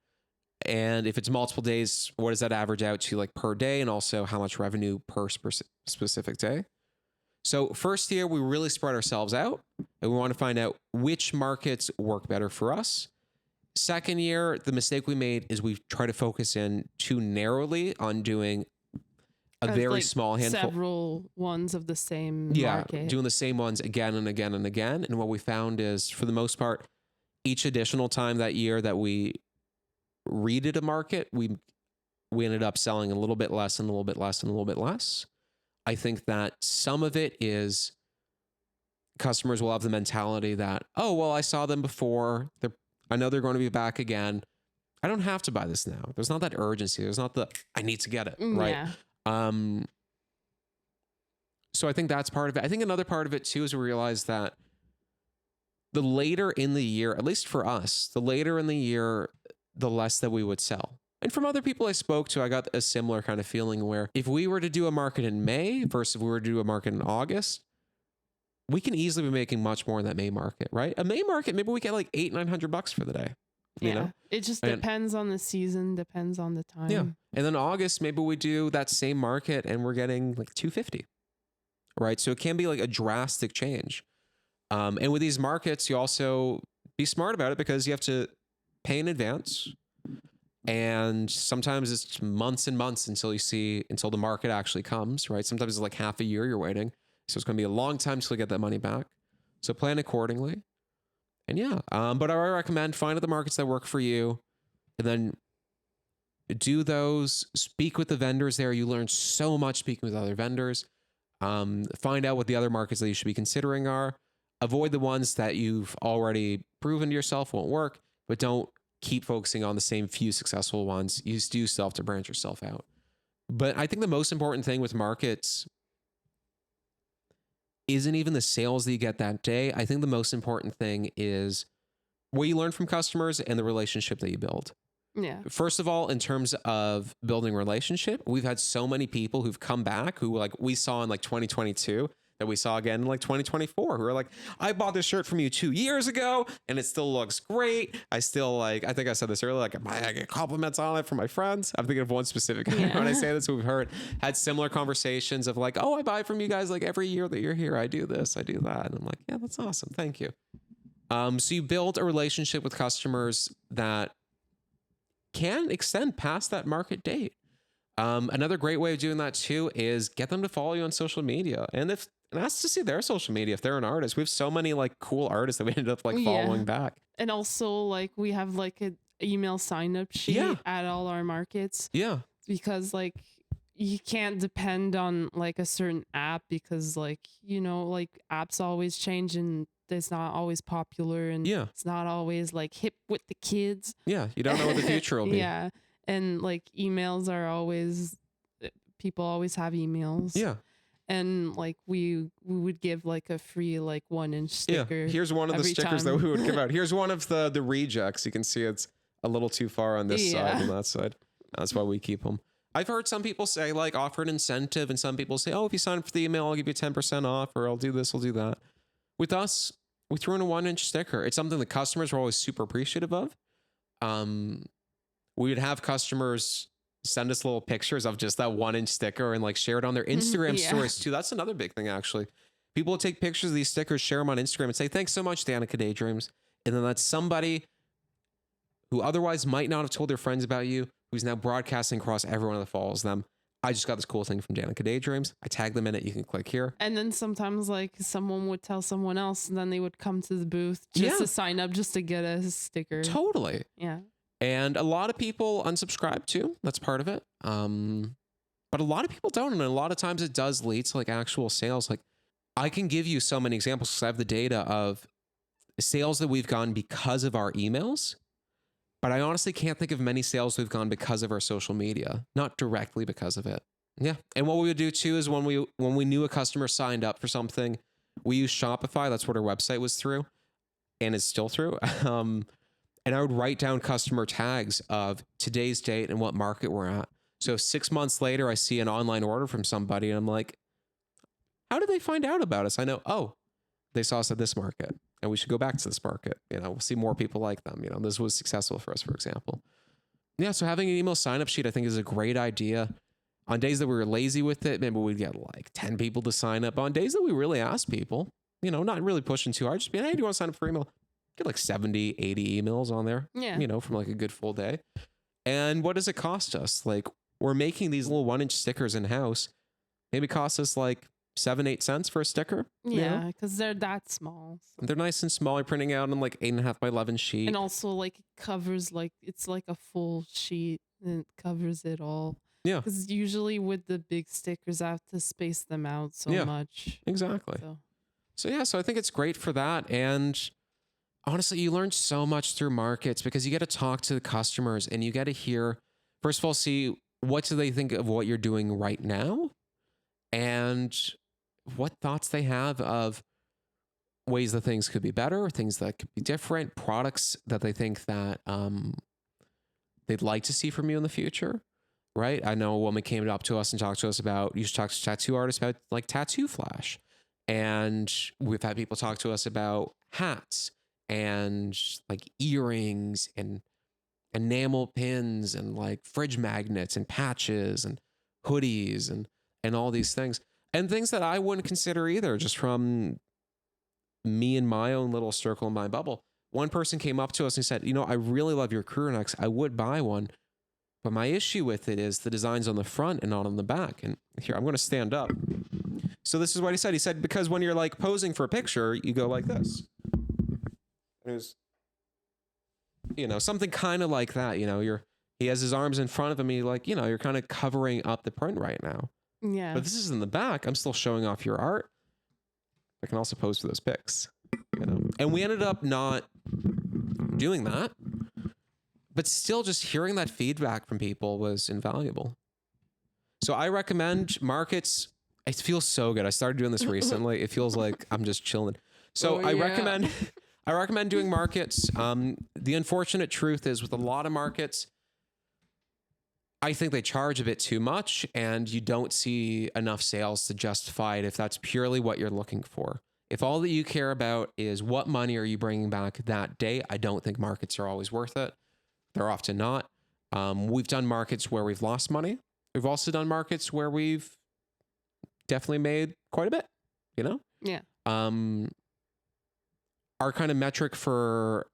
A: and if it's multiple days, what does that average out to like per day, and also how much revenue per specific day. So first year, we really spread ourselves out, and we want to find out which markets work better for us. Second year, the mistake we made is we try to focus in too narrowly on doing a very
B: like
A: small handful.
B: Several ones of the same market.
A: Doing the same ones again and again and again. And what we found is, for the most part, each additional time that year that we redid a market, we ended up selling a little bit less and a little bit less and a little bit less. I think that some of it is customers will have the mentality that, oh, well, I saw them before. I know they're going to be back again. I don't have to buy this now. There's not that urgency. There's not I need to get it, right?
B: Yeah.
A: So I think that's part of it. I think another part of it too is we realized that the later in the year, at least for us, the later in the year, the less that we would sell. And from other people I spoke to, I got a similar kind of feeling where if we were to do a market in May versus if we were to do a market in August, we can easily be making much more in that May market, right? A May market, maybe we get like $800-900 for the day. You know?
B: It just
A: And-
B: depends on the season, depends on the time.
A: Yeah. And then August, maybe we do that same market and we're getting like $250, right? So it can be like a drastic change. And with these markets, you also be smart about it because you have to pay in advance. And sometimes it's months and months until the market actually comes, right? Sometimes it's like half a year you're waiting. So it's going to be a long time till you get that money back. So plan accordingly. And yeah, but I recommend find the markets that work for you and then do those, speak with the vendors there. You learn so much speaking with other vendors. Find out what the other markets that you should be considering are. Avoid the ones that you've already proven to yourself won't work, but don't keep focusing on the same few successful ones. You do still have to branch yourself out. But I think the most important thing with markets isn't even the sales that you get that day. I think the most important thing is what you learn from customers and the relationship that you build.
B: Yeah.
A: First of all, in terms of building relationship, we've had so many people who've come back who like we saw in like 2022 that we saw again in like 2024 who are like, I bought this shirt from you 2 years ago and it still looks great. I still like, I think I said this earlier, like I get compliments on it from my friends. I'm thinking of one specific when I say this, we've had similar conversations of like, oh, I buy from you guys like every year that you're here. I do this, I do that. And I'm like, yeah, that's awesome. Thank you. So you build a relationship with customers that can extend past that market date. Another great way of doing that too is get them to follow you on social media. And ask to see their social media if they're an artist. We have so many like cool artists that we ended up like following back.
B: And also like we have like an email sign up sheet at all our markets.
A: Yeah.
B: Because like you can't depend on like a certain app because like, you know, like apps always change and it's not always popular and it's not always like hip with the kids.
A: Yeah. You don't know what the future will be.
B: Yeah. And like emails are always, people always have emails.
A: Yeah.
B: And like we would give like a free like 1-inch sticker.
A: Yeah. Here's one of the stickers that we would give out. Here's one of the rejects. You can see it's a little too far on this side and that side. That's why we keep them. I've heard some people say like offer an incentive and some people say, oh, if you sign up for the email, I'll give you 10% off or I'll do this, I'll do that. With us, we threw in a 1-inch sticker. It's something the customers were always super appreciative of. We would have customers send us little pictures of just that 1-inch sticker and like share it on their Instagram stories too. That's another big thing, actually. People will take pictures of these stickers, share them on Instagram and say, thanks so much, Danica Daydreams. And then that's somebody who otherwise might not have told their friends about you, who's now broadcasting across everyone that follows them. I just got this cool thing from Danica Daydreams. I tag them in it. You can click here.
B: And then sometimes like someone would tell someone else and then they would come to the booth just to sign up, just to get a sticker.
A: Totally.
B: Yeah.
A: And a lot of people unsubscribe too. That's part of it. But a lot of people don't. And a lot of times it does lead to like actual sales. Like I can give you so many examples because I have the data of sales that we've gotten because of our emails. But I honestly can't think of many sales we've gone because of our social media, not directly because of it. Yeah. And what we would do too is when we knew a customer signed up for something, we use Shopify. That's what our website was through and is still through. And I would write down customer tags of today's date and what market we're at. So 6 months later, I see an online order from somebody and I'm like, how did they find out about us? I know, oh, they saw us at this market and we should go back to this market. You know, we'll see more people like them. You know, this was successful for us, for example. Yeah. So having an email sign up sheet, I think is a great idea. On days that we were lazy with it, maybe we'd get like 10 people to sign up. On days that we really asked people, you know, not really pushing too hard, just being, hey, do you want to sign up for email? Get like 70, 80 emails on there, you know, from like a good full day. And what does it cost us? Like we're making these little 1-inch stickers in house. Maybe it costs us like 7-8 cents for a sticker.
B: Yeah. Cause they're that small. So.
A: They're nice and small. You're printing out on like 8.5 by 11 sheet.
B: And also like it covers like, it's like a full sheet and it covers it all.
A: Yeah.
B: Cause usually with the big stickers, I have to space them out so much.
A: Exactly. So yeah, so I think it's great for that. And honestly, you learn so much through markets because you get to talk to the customers and you get to hear, first of all, see what do they think of what you're doing right now and what thoughts they have of ways that things could be better, things that could be different, products that they think that they'd like to see from you in the future, right? I know a woman came up to us and talked to us about, you should talk to tattoo artists about like tattoo flash. And we've had people talk to us about hats and like earrings and enamel pins and like fridge magnets and patches and hoodies and all these things. And things that I wouldn't consider either, just from me and my own little circle in my bubble. One person came up to us and said, you know, I really love your crew necks. I would buy one. But my issue with it is the design's on the front and not on the back. And here, I'm going to stand up. So this is what he said. He said, because when you're like posing for a picture, you go like this. And it was, you know, something kind of like that. You know, he has his arms in front of him. And like, you know, you're kind of covering up the print right now.
B: Yeah.
A: But this is in the back. I'm still showing off your art. I can also pose for those pics, you know. And we ended up not doing that, but still just hearing that feedback from people was invaluable. So I recommend markets. It feels so good. I started doing this recently. It feels like I'm just chilling. So I recommend doing markets. The unfortunate truth is with a lot of markets, I think they charge a bit too much and you don't see enough sales to justify it if that's purely what you're looking for. If all that you care about is what money are you bringing back that day, I don't think markets are always worth it. They're often not. We've done markets where we've lost money. We've also done markets where we've definitely made quite a bit, you know?
B: Yeah.
A: Our kind of metric for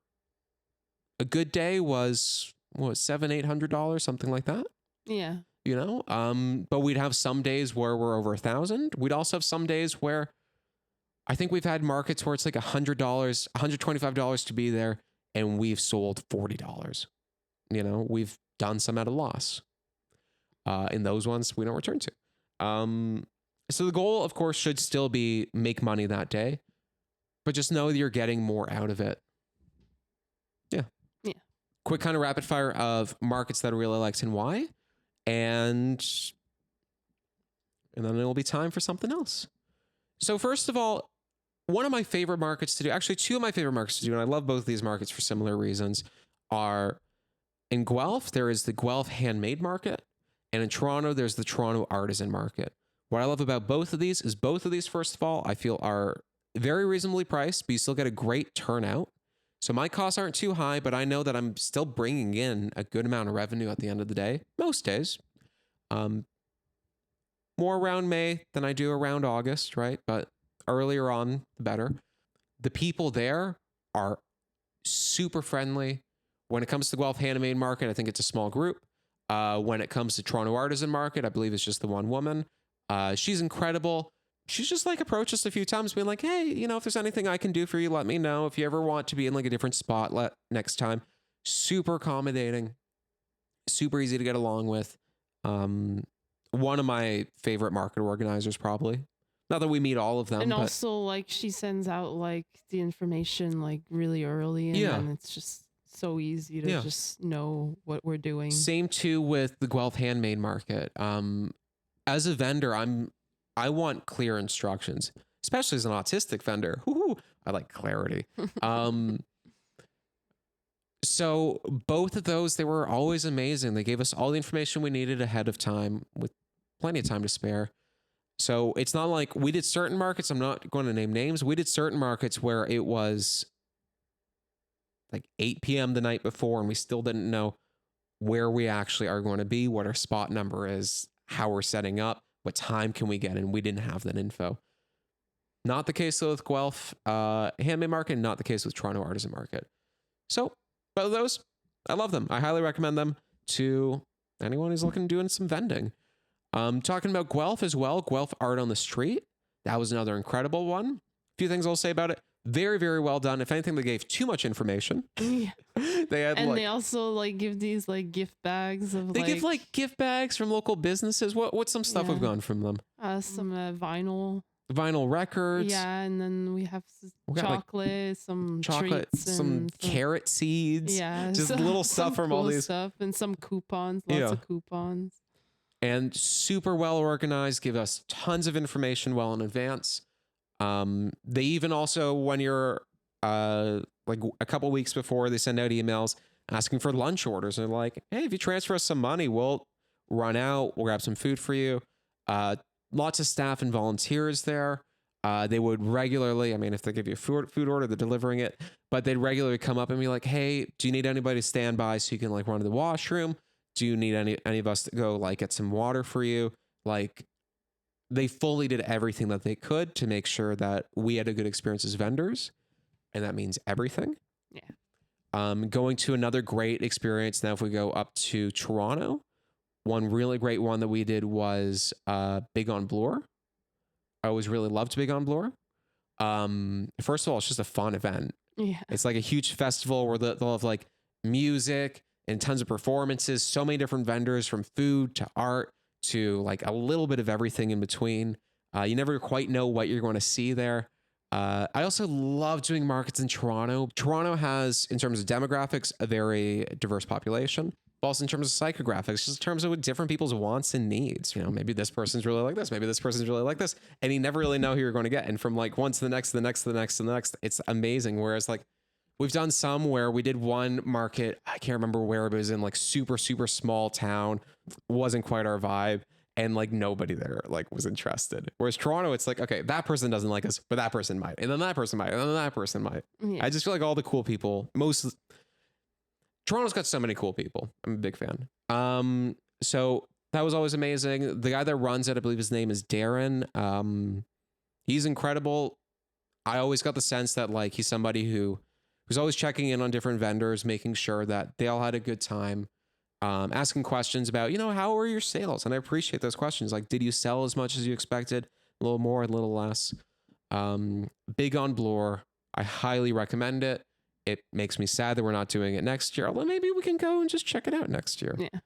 A: a good day was $700-800, something like that.
B: Yeah.
A: You know, but we'd have some days where we're over 1,000. We'd also have some days where I think we've had markets where it's like $100, $125 to be there, and we've sold $40. You know, we've done some at a loss. In those ones, we don't return to. So the goal, of course, should still be make money that day, but just know that you're getting more out of it. Yeah.
B: Yeah.
A: Quick kind of rapid fire of markets that I really liked and why. And then it'll be time for something else. So first of all, one of my favorite markets to do, actually two of my favorite markets to do, and I love both of these markets for similar reasons, are in Guelph, there is the Guelph Handmade Market, and in Toronto, there's the Toronto Artisan Market. What I love about both of these is both of these, first of all, I feel are very reasonably priced, but you still get a great turnout. So my costs aren't too high, but I know that I'm still bringing in a good amount of revenue at the end of the day, most days. More around May than I do around August, right? But earlier on, the better. The people there are super friendly. When it comes to Guelph Handmade Market, I think it's a small group. When it comes to Toronto Artisan Market, I believe it's just the one woman. She's incredible. She's just like approached us a few times being like, hey, you know, if there's anything I can do for you, let me know. If you ever want to be in like a different spot next time. Super accommodating, super easy to get along with. One of my favorite market organizers, probably. Not that we meet all of them.
B: And
A: but
B: also like she sends out like the information like really early, and then it's just so easy to just know what we're doing.
A: Same too with the Guelph Handmade Market. As a vendor, I want clear instructions, especially as an autistic vendor. Woo-hoo, I like clarity. So both of those, they were always amazing. They gave us all the information we needed ahead of time with plenty of time to spare. So it's not like we did certain markets. I'm not going to name names. We did certain markets where it was like 8 p.m. the night before, and we still didn't know where we actually are going to be, what our spot number is, how we're setting up, what time can we get in. We didn't have that info. Not the case with Guelph Handmade Market, not the case with Toronto Artisan Market. So both of those, I love them. I highly recommend them to anyone who's looking to doing some vending. Talking about Guelph as well, Guelph Art on the Street. That was another incredible one. A few things I'll say about it. Very, very well done. If anything, they gave too much information.
B: Yeah.
A: They
B: also like give these like gift bags of
A: give like gift bags from local businesses. What's some stuff we've gotten from them?
B: Some
A: vinyl records.
B: Yeah, and then we have chocolate, some treats,
A: some carrot seeds.
B: Yeah,
A: just little stuff from
B: cool
A: all these
B: stuff, and some coupons. Lots of coupons.
A: And super well organized. Give us tons of information well in advance. They even also, when you're like a couple weeks before, they send out emails asking for lunch orders. And they're like, hey, if you transfer us some money, we'll run out, we'll grab some food for you. Lots of staff and volunteers there. They would regularly, I mean, if they give you a food order, they're delivering it, but they'd regularly come up and be like, hey, do you need anybody to stand by so you can like run to the washroom? Do you need any of us to go like get some water for you? Like, they fully did everything that they could to make sure that we had a good experience as vendors. And that means everything.
B: Yeah.
A: Going to another great experience. Now, if we go up to Toronto, one really great one that we did was Big on Bloor. I always really loved Big on Bloor. First of all, it's just a fun event.
B: Yeah.
A: It's like a huge festival where they'll have like music and tons of performances, so many different vendors from food to art to like a little bit of everything in between. You never quite know what you're going to see there. I also love doing markets in Toronto. Toronto has, in terms of demographics, a very diverse population, but also in terms of psychographics, just in terms of what different people's wants and needs. You know, maybe this person's really like this, maybe this person's really like this, and you never really know who you're going to get. And from like one to the next, to the next, to the next, to the next, it's amazing. Whereas like we've done some where we did one market, I can't remember where, but it was in like super, super small town, wasn't quite our vibe. And like nobody there like was interested. Whereas Toronto, it's like, okay, that person doesn't like us, but that person might. And then that person might. And then that person might.
B: Yeah.
A: I just feel like all the cool people, Toronto's got so many cool people. I'm a big fan. So that was always amazing. The guy that runs it, I believe his name is Darren. He's incredible. I always got the sense that like he's somebody who's always checking in on different vendors, making sure that they all had a good time. Asking questions about, you know, how were your sales? And I appreciate those questions. Like, did you sell as much as you expected? A little more, a little less. Big on Bloor. I highly recommend it. It makes me sad that we're not doing it next year. Although maybe we can go and just check it out next year.
B: Yeah.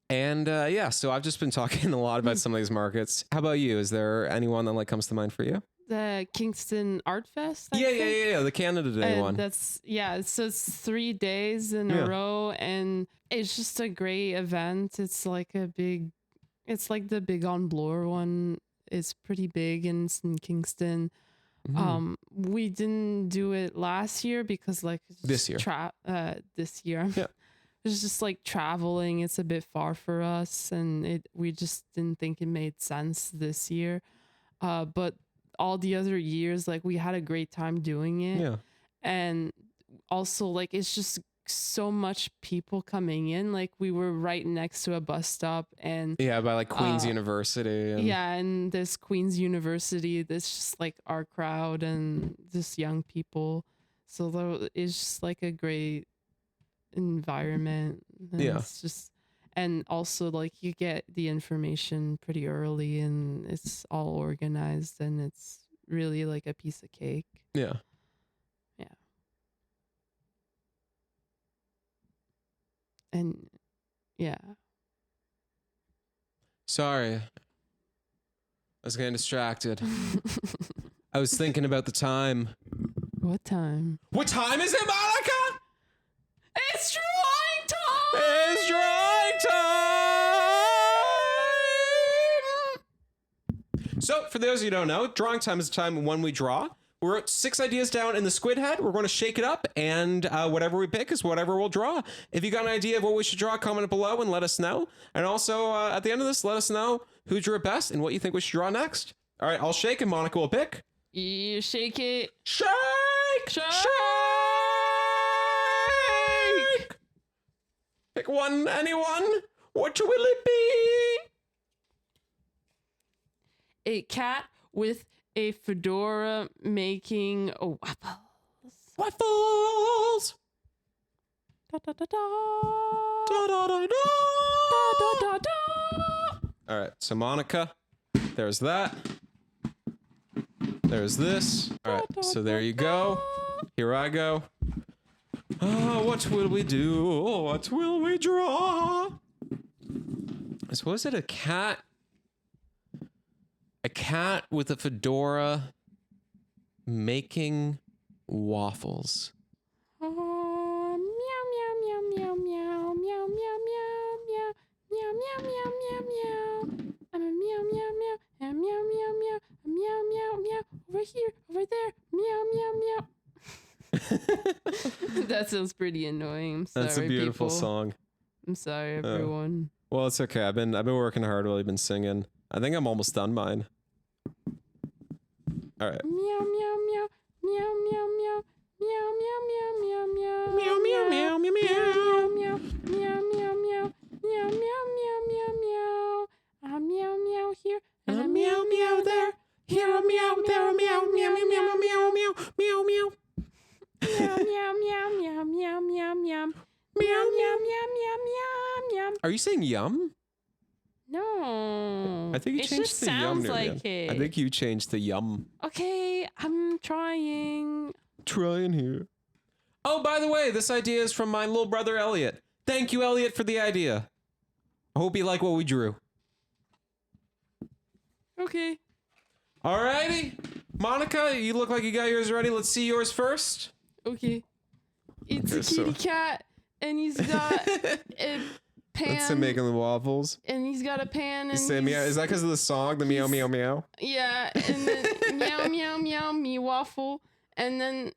A: And yeah, so I've just been talking a lot about some of these markets. How about you? Is there anyone that like comes to mind for you?
B: The Kingston Art Fest. I
A: Yeah,
B: think.
A: the Canada Day
B: And
A: one.
B: that's so it's 3 days in a row, and it's just a great event. It's like the Big on Bloor one. It's pretty big and it's in Kingston. We didn't do it last year because like
A: This year.
B: This year.
A: Yeah.
B: It's just like traveling. It's a bit far for us, and we just didn't think it made sense this year. But all the other years, like we had a great time doing it.
A: Yeah.
B: And also like it's just so much people coming in. Like we were right next to a bus stop, and
A: Yeah, by like Queen's University. And
B: and this Queen's University, that's just like our crowd and just young people. So it's just like a great environment. And
A: Yeah.
B: it's just, and also like you get the information pretty early, and it's all organized, and it's really like a piece of cake.
A: Yeah.
B: Yeah. And yeah.
A: Sorry. I was getting distracted. I was thinking about the time.
B: What time?
A: What time is it, Monica?
B: It's drawing time!
A: It's drawing time! So, for those of you who don't know, drawing time is the time when we draw. We wrote 6 ideas down in the squid head. We're going to shake it up, and whatever we pick is whatever we'll draw. If you got an idea of what we should draw, comment it below and let us know. And also, at the end of this, let us know who drew it best and what you think we should draw next. All right, I'll shake, and Monica will pick.
B: You shake it.
A: Shake!
B: Shake!
A: Shake! Pick one, anyone. What will it be?
B: A cat with a fedora making waffles.
A: Waffles!
B: Da, da, da, da.
A: Da, da, da, da.
B: Da, da, da.
A: All right, so Monica, there's that. There's this. All right, so there you go. Here I go. Oh, what will we do? What will we draw? I suppose it a cat. A cat with a fedora making waffles.
B: Meow meow meow meow meow meow meow meow meow meow meow meow meow meow. I'm a meow meow meow and meow meow meow meow meow meow over here, over there, meow, meow, meow. That sounds pretty annoying. I'm sorry,
A: That's a beautiful
B: people.
A: song.
B: I'm sorry, everyone.
A: Well, it's okay. I've been working hard while you've been singing. I think I'm almost done mine. All right.
B: Meow, meow, meow, meow, meow, meow, meow, meow, meow, meow, meow,
A: Meow, meow, meow, meow, meow.
B: meow, meow, meow, meow, meow, meow, meow, meow, meow. A meow, meow here, and a meow, meow there.
A: Here a meow, there a meow, meow, meow, meow, meow, meow, meow, meow.
B: Meow, meow, meow, meow, meow, meow, meow. Meow, meow, meow, meow, meow, meow.
A: Are you saying yum?
B: No.
A: I think you
B: it
A: changed
B: just
A: the yum
B: sounds
A: near the
B: like
A: end.
B: it.
A: I think you changed the yum.
B: Okay, I'm trying.
A: Trying here. Oh, by the way, this idea is from my little brother Elliot. Thank you, Elliot, for the idea. I hope you like what we drew.
B: Okay.
A: Alrighty. Monica, you look like you got yours ready. Let's see yours first.
B: Okay. It's
A: Okay,
B: a kitty cat, and he's got a pan.
A: That's him making the waffles.
B: And he's got a pan, and
A: Say meow. Is that because of the song, the meow, meow, meow?
B: yeah, and then meow, meow, meow, me waffle, and then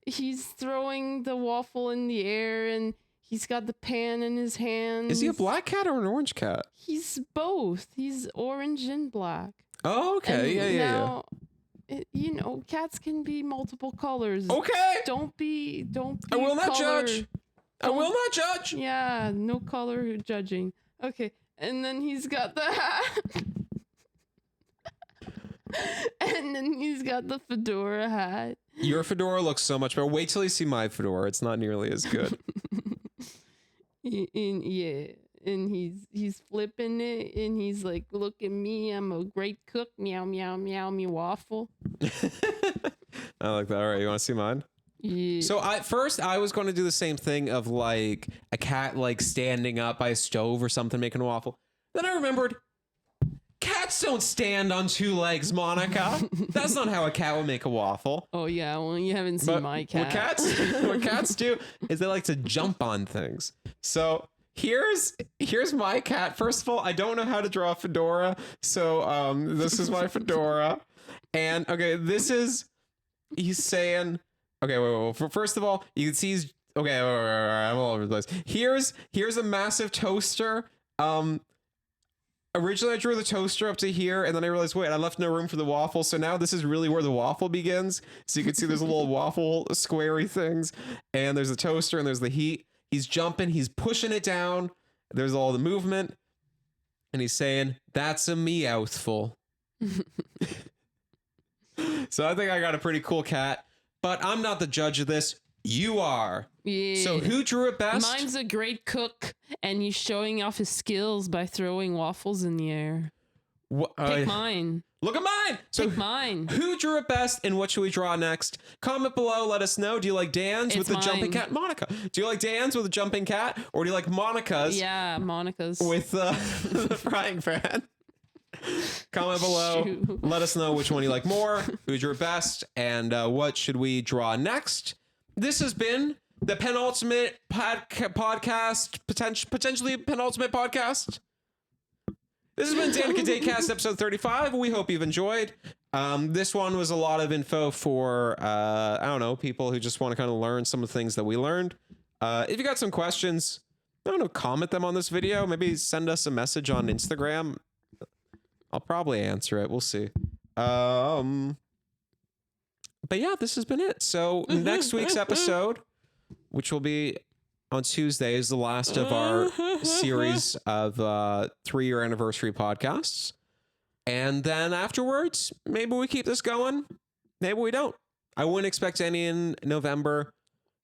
B: he's throwing the waffle in the air, and he's got the pan in his hands.
A: Is he a black cat or an orange cat?
B: He's both. He's orange and black.
A: Oh, okay.
B: And
A: Yeah.
B: now, you know, cats can be multiple colors.
A: Okay.
B: Don't be.
A: I will not
B: color-
A: judge. I will not judge.
B: Yeah, no color judging. Okay, and then he's got the hat. And then he's got the fedora hat.
A: Your fedora looks so much better. Wait till you see my fedora. It's not nearly as good.
B: And he's flipping it, and he's like, "Look at me, I'm a great cook." Meow, meow, meow, me waffle.
A: I like that. All right, you want to see mine?
B: Yeah.
A: So I was going to do the same thing of like a cat like standing up by a stove or something making a waffle. Then I remembered cats don't stand on two legs, Monica. That's not how a cat would make a waffle.
B: Oh yeah, well you haven't seen my cat.
A: What cats do is they like to jump on things. So here's my cat. First of all, I don't know how to draw a fedora, so this is my fedora, and okay, he's saying. Okay, wait. First of all, you can see he's okay. I'm all over the place. Here's a massive toaster. Originally I drew the toaster up to here, and then I realized, wait, I left no room for the waffle. So now this is really where the waffle begins. So you can see there's a little waffle squarey things, and there's the toaster, and there's the heat. He's jumping, he's pushing it down. There's all the movement, and he's saying, "That's a meowthful." So I think I got a pretty cool cat. But I'm not the judge of this. You are.
B: Yeah.
A: So who drew it best?
B: Mine's a great cook, and he's showing off his skills by throwing waffles in the air. Pick mine.
A: Look at mine. So
B: Pick mine.
A: Who drew it best, and what should we draw next? Comment below. Let us know. Do you like Dan's with the jumping cat? Monica. Do you like Dan's with the jumping cat, or do you like Monica's?
B: Yeah, Monica's.
A: With the frying pan. Comment below.
B: Shoot.
A: Let us know which one you like more, who drew best, and what should we draw next. This has been the penultimate podcast, potentially penultimate podcast. This has been Danica Daycast episode 35. We hope you've enjoyed. This one was a lot of info for, I don't know, people who just want to kind of learn some of the things that we learned. If you got some questions, I don't know, comment them on this video. Maybe send us a message on Instagram. I'll probably answer it. We'll see. But yeah, this has been it. So next week's episode, which will be on Tuesday, is the last of our series of 3-year anniversary podcasts. And then afterwards, maybe we keep this going. Maybe we don't. I wouldn't expect any in November.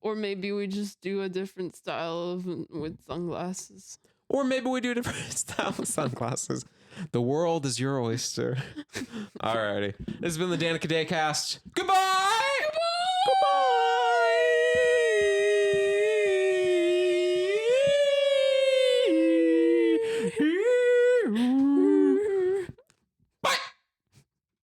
B: Or maybe we just do a different style with sunglasses.
A: Or maybe we do a different style of sunglasses. The world is your oyster. Alrighty. This has been the Danica Daycast. Goodbye!